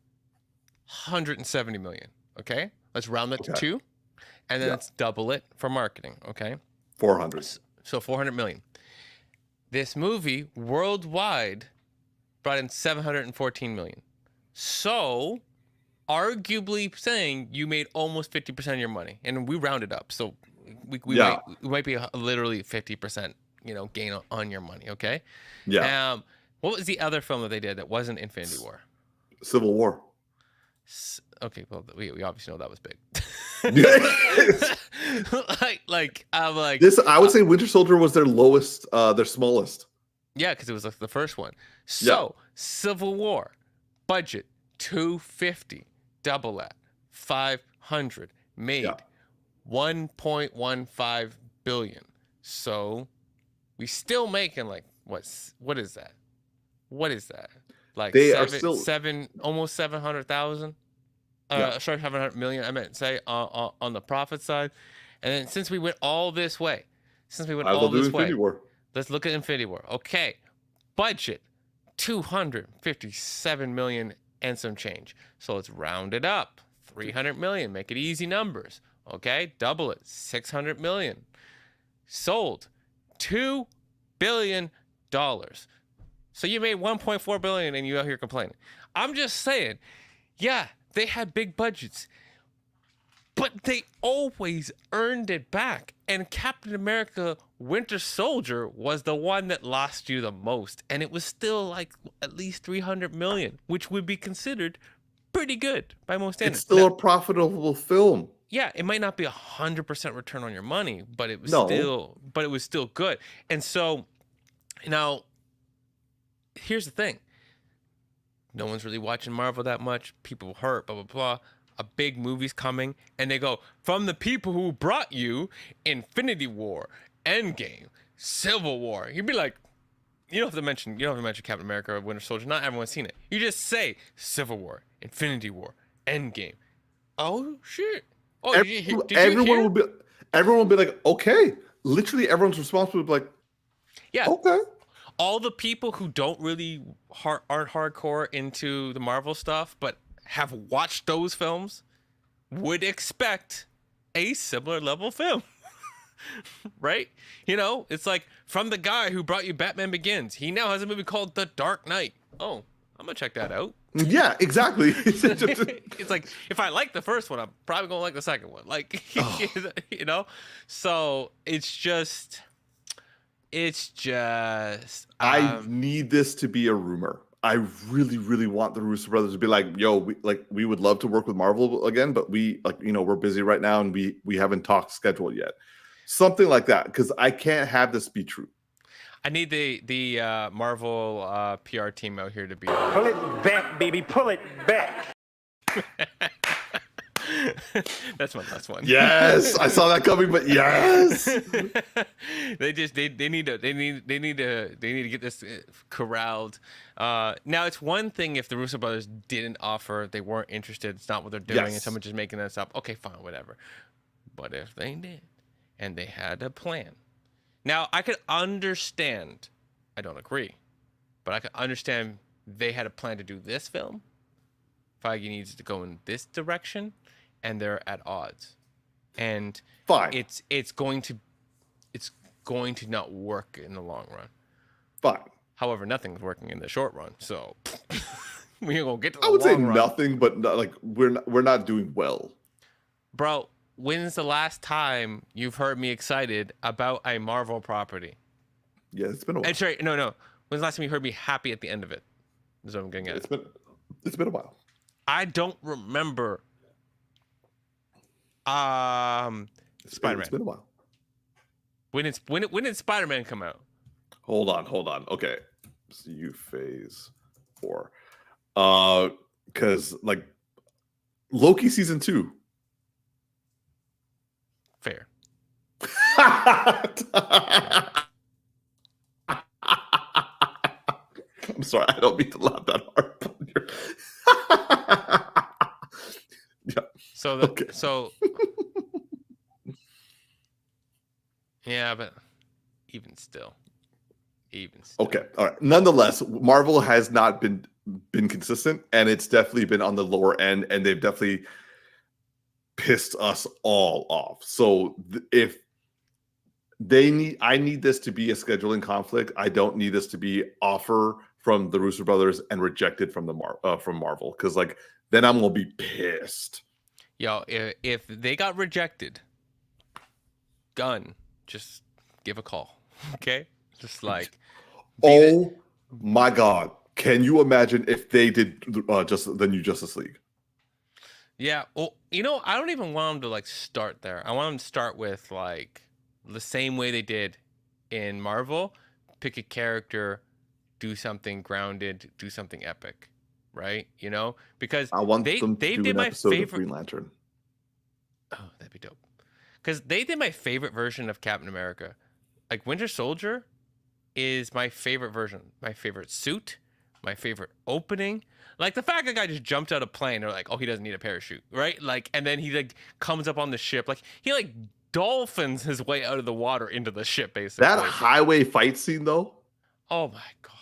$170 million. Okay, let's round that to 2, and then let's double it for marketing. Okay. 400. So $400 million. This movie worldwide brought in $714 million. So, arguably saying you made almost 50% of your money, and we rounded up. So we might be literally 50%, gain on your money. Okay. Yeah. What was the other film that they did that wasn't Infinity War? Civil War. Okay, well, we obviously know that was big. I'm like this. I would say Winter Soldier was their lowest, their smallest. Yeah, because it was like the first one. So Civil War budget $250, double that, $500, made $1.15 billion. So we still making like what is that? What is that? Like they almost 700,000. Sorry, 700 million. I meant to say on the profit side. And then since we went all this way, let's look at Infinity War. Okay, budget $257 million and some change. So let's round it up, $300 million. Make it easy numbers. Okay, double it, $600 million. Sold $2 billion. So you made $1.4 billion and you out here complaining. I'm just saying, yeah, they had big budgets, but they always earned it back. And Captain America Winter Soldier was the one that lost you the most. And it was still like at least $300 million, which would be considered pretty good by most standards. It's still a profitable film. Yeah, it might not be 100% return on your money, but it was still good. And so now here's the thing. No one's really watching Marvel that much. People hurt, blah, blah, blah. A big movie's coming, and they go, from the people who brought you Infinity War, Endgame, Civil War. You'd be like, you don't have to mention Captain America or Winter Soldier. Not everyone's seen it. You just say Civil War, Infinity War, Endgame. Oh, shit. Oh, everyone will be like, okay. Literally everyone's response would be like, yeah, okay. All the people who don't really aren't hardcore into the Marvel stuff, but have watched those films, would expect a similar level film, right? It's like from the guy who brought you Batman Begins. He now has a movie called The Dark Knight. Oh, I'm gonna check that out. Yeah, exactly. It's like if I like the first one, I'm probably gonna like the second one. Like, you know, so it's just I need this to be a rumor. I really, really want the Russo brothers to be like, "Yo, we would love to work with Marvel again, but we're busy right now, and we haven't talked schedule yet." Something like that, because I can't have this be true. I need the Marvel PR team out here to be Pull it back, baby. Pull it back. That's my last one. Yes, I saw that coming, but yes. they need to get this corralled. Now it's one thing if the Russo brothers didn't offer, they weren't interested, it's not what they're doing, and someone just making this up. Okay, fine, whatever. But if they did, and they had a plan, now I could understand. I don't agree, but I could understand they had a plan to do this film. Feige needs to go in this direction, and they're at odds, and Fine. It's going to not work in the long run. Fine. However, nothing's working in the short run, so we're gonna get to the I would say long run. nothing, but like we're not doing well. Bro, when's the last time you've heard me excited about a Marvel property? Yeah, it's been a while. Sorry, no. When's the last time you heard me happy at the end of it? Is what I'm getting at. It's been a while. I don't remember. Spider-Man. It's been a while. When did Spider-Man come out? Hold on. Okay. CU phase 4. Because like Loki season 2. Fair. I'm sorry, I don't mean to laugh that hard. Yeah. So yeah, but even still. Okay, all right. Nonetheless, Marvel has not been consistent, and it's definitely been on the lower end, and they've definitely pissed us all off. So if I need this to be a scheduling conflict. I don't need this to be offer from the Russo brothers and rejected from from Marvel, because like then I'm gonna be pissed. Yo, if they got rejected, Gunn, just give a call, okay? Just like, oh my God, can you imagine if they did just the new Justice League? Yeah, well, I don't even want them to like start there. I want them to start with like the same way they did in Marvel. Pick a character, do something grounded, do something epic, right? Because I want them to they do did an my episode favorite. of Green Lantern. Oh, that'd be dope. Because they did my favorite version of Captain America. Like Winter Soldier is my favorite version. My favorite suit. My favorite opening. Like the fact that guy just jumped out of a plane. They're like, oh, he doesn't need a parachute, right? Like, and then he like comes up on the ship. Like he like dolphins his way out of the water into the ship, basically. That highway fight scene, though. Oh my God.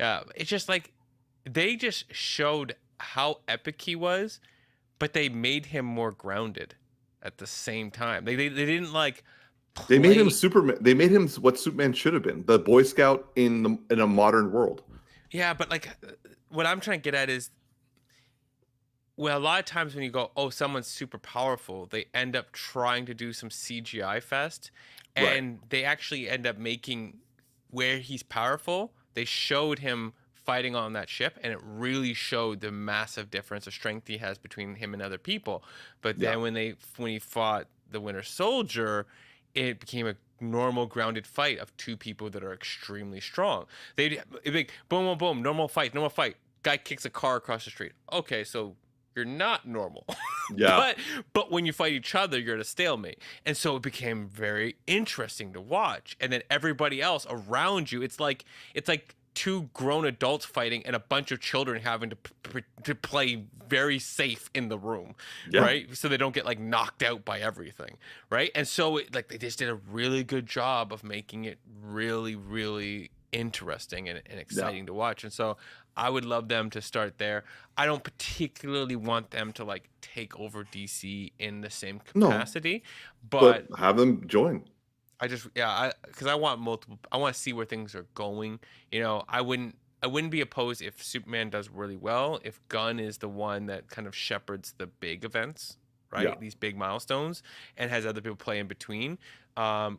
Yeah, it's just like they just showed how epic he was, but they made him more grounded at the same time. They didn't like. They made him Superman. They made him what Superman should have been, the Boy Scout in a modern world. Yeah, but like what I'm trying to get at is, well, a lot of times when you go, oh, someone's super powerful, they end up trying to do some CGI fest, and they actually end up making where he's powerful. They showed him fighting on that ship, and it really showed the massive difference of strength he has between him and other people. But then when he fought the Winter Soldier, it became a normal grounded fight of two people that are extremely strong. It'd be like, boom, boom, boom, normal fight. Guy kicks a car across the street. Okay, so you're not normal. Yeah. but when you fight each other, you're at a stalemate. And so it became very interesting to watch. And then everybody else around you, it's like two grown adults fighting and a bunch of children having to play very safe in the room, right? So they don't get like knocked out by everything, right? And so they just did a really good job of making it really, really interesting and exciting to watch. And so I would love them to start there. I don't particularly want them to like take over DC in the same capacity, but have them join. I just, because I want multiple. I want to see where things are going. I wouldn't I wouldn't be opposed if Superman does really well, if Gunn is the one that kind of shepherds the big events, right? Yeah. These big milestones, and has other people play in between.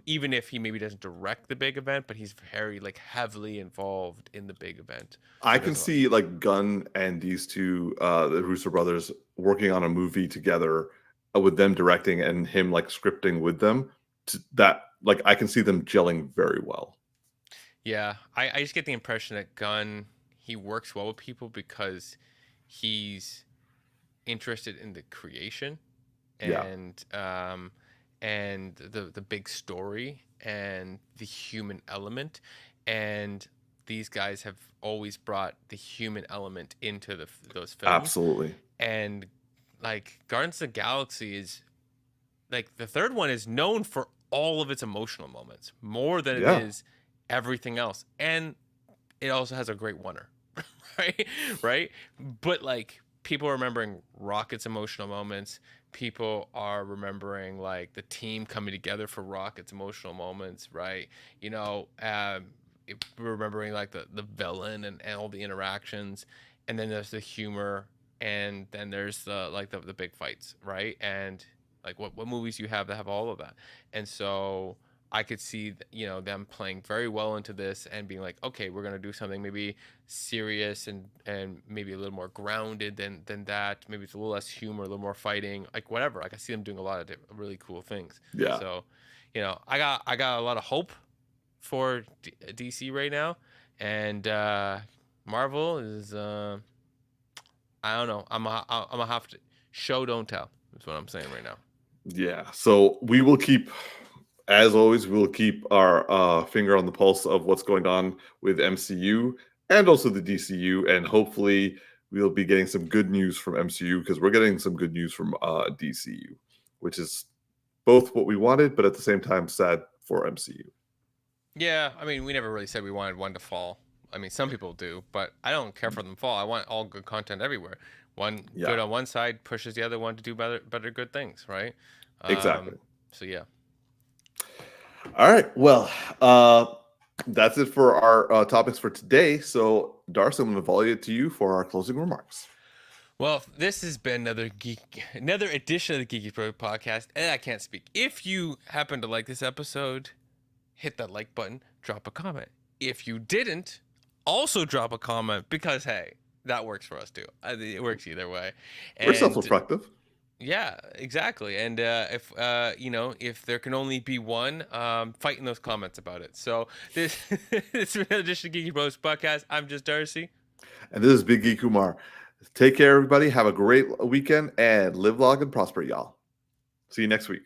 Even if he maybe doesn't direct the big event, but he's very like heavily involved in the big event. I can see like Gunn and these two, the Russo brothers, working on a movie together with them directing and him like scripting with them. That like I can see them gelling very well. Yeah, I just get the impression that Gunn, he works well with people because he's interested in the creation Yeah. and the big story and the human element, and these guys have always brought the human element into those films. Absolutely. And like Guardians of the Galaxy is like the third one is known for all of its emotional moments more than Yeah. it is everything else, and it also has a great oneer, right? But like people are remembering Rocket's emotional moments. People are remembering like the team coming together for Rocket's emotional moments, right? You know, we're remembering like the villain and all the interactions, and then there's the humor, and then there's the big fights, right? And like what movies you have that have all of that. And so I could see, you know, them playing very well into this and being like, okay, we're gonna do something maybe serious and maybe a little more grounded than that. Maybe it's a little less humor, a little more fighting, like whatever. Like I see them doing a lot of really cool things. Yeah. So, you know, I got a lot of hope for DC right now, and Marvel is I don't know. I'm gonna have to show don't tell. That's what I'm saying right now. Yeah. So we will keep, as always, we'll keep our finger on the pulse of what's going on with MCU and also the DCU, and hopefully we'll be getting some good news from MCU because we're getting some good news from DCU, which is both what we wanted, but at the same time sad for MCU. Yeah, I mean, we never really said we wanted one to fall. I mean, some people do, but I don't care for them to fall. I want all good content everywhere. One good on one side pushes the other one to do better good things, right? Exactly. So yeah. All right. Well, that's it for our topics for today. So, Darcy, I'm going to volley it to you for our closing remarks. Well, this has been another edition of the Geeky Bros Podcast, and I can't speak. If you happen to like this episode, hit that like button, drop a comment. If you didn't, also drop a comment because hey, that works for us too. It works either way. We're self-reflective. Yeah, exactly. And if you know, if there can only be one, fight in those comments about it. So this is another edition of Geeky Bros Podcast. I'm just Darcy, and this is Big Geek Umar. Take care, everybody. Have a great weekend and live long and prosper, y'all. See you next week.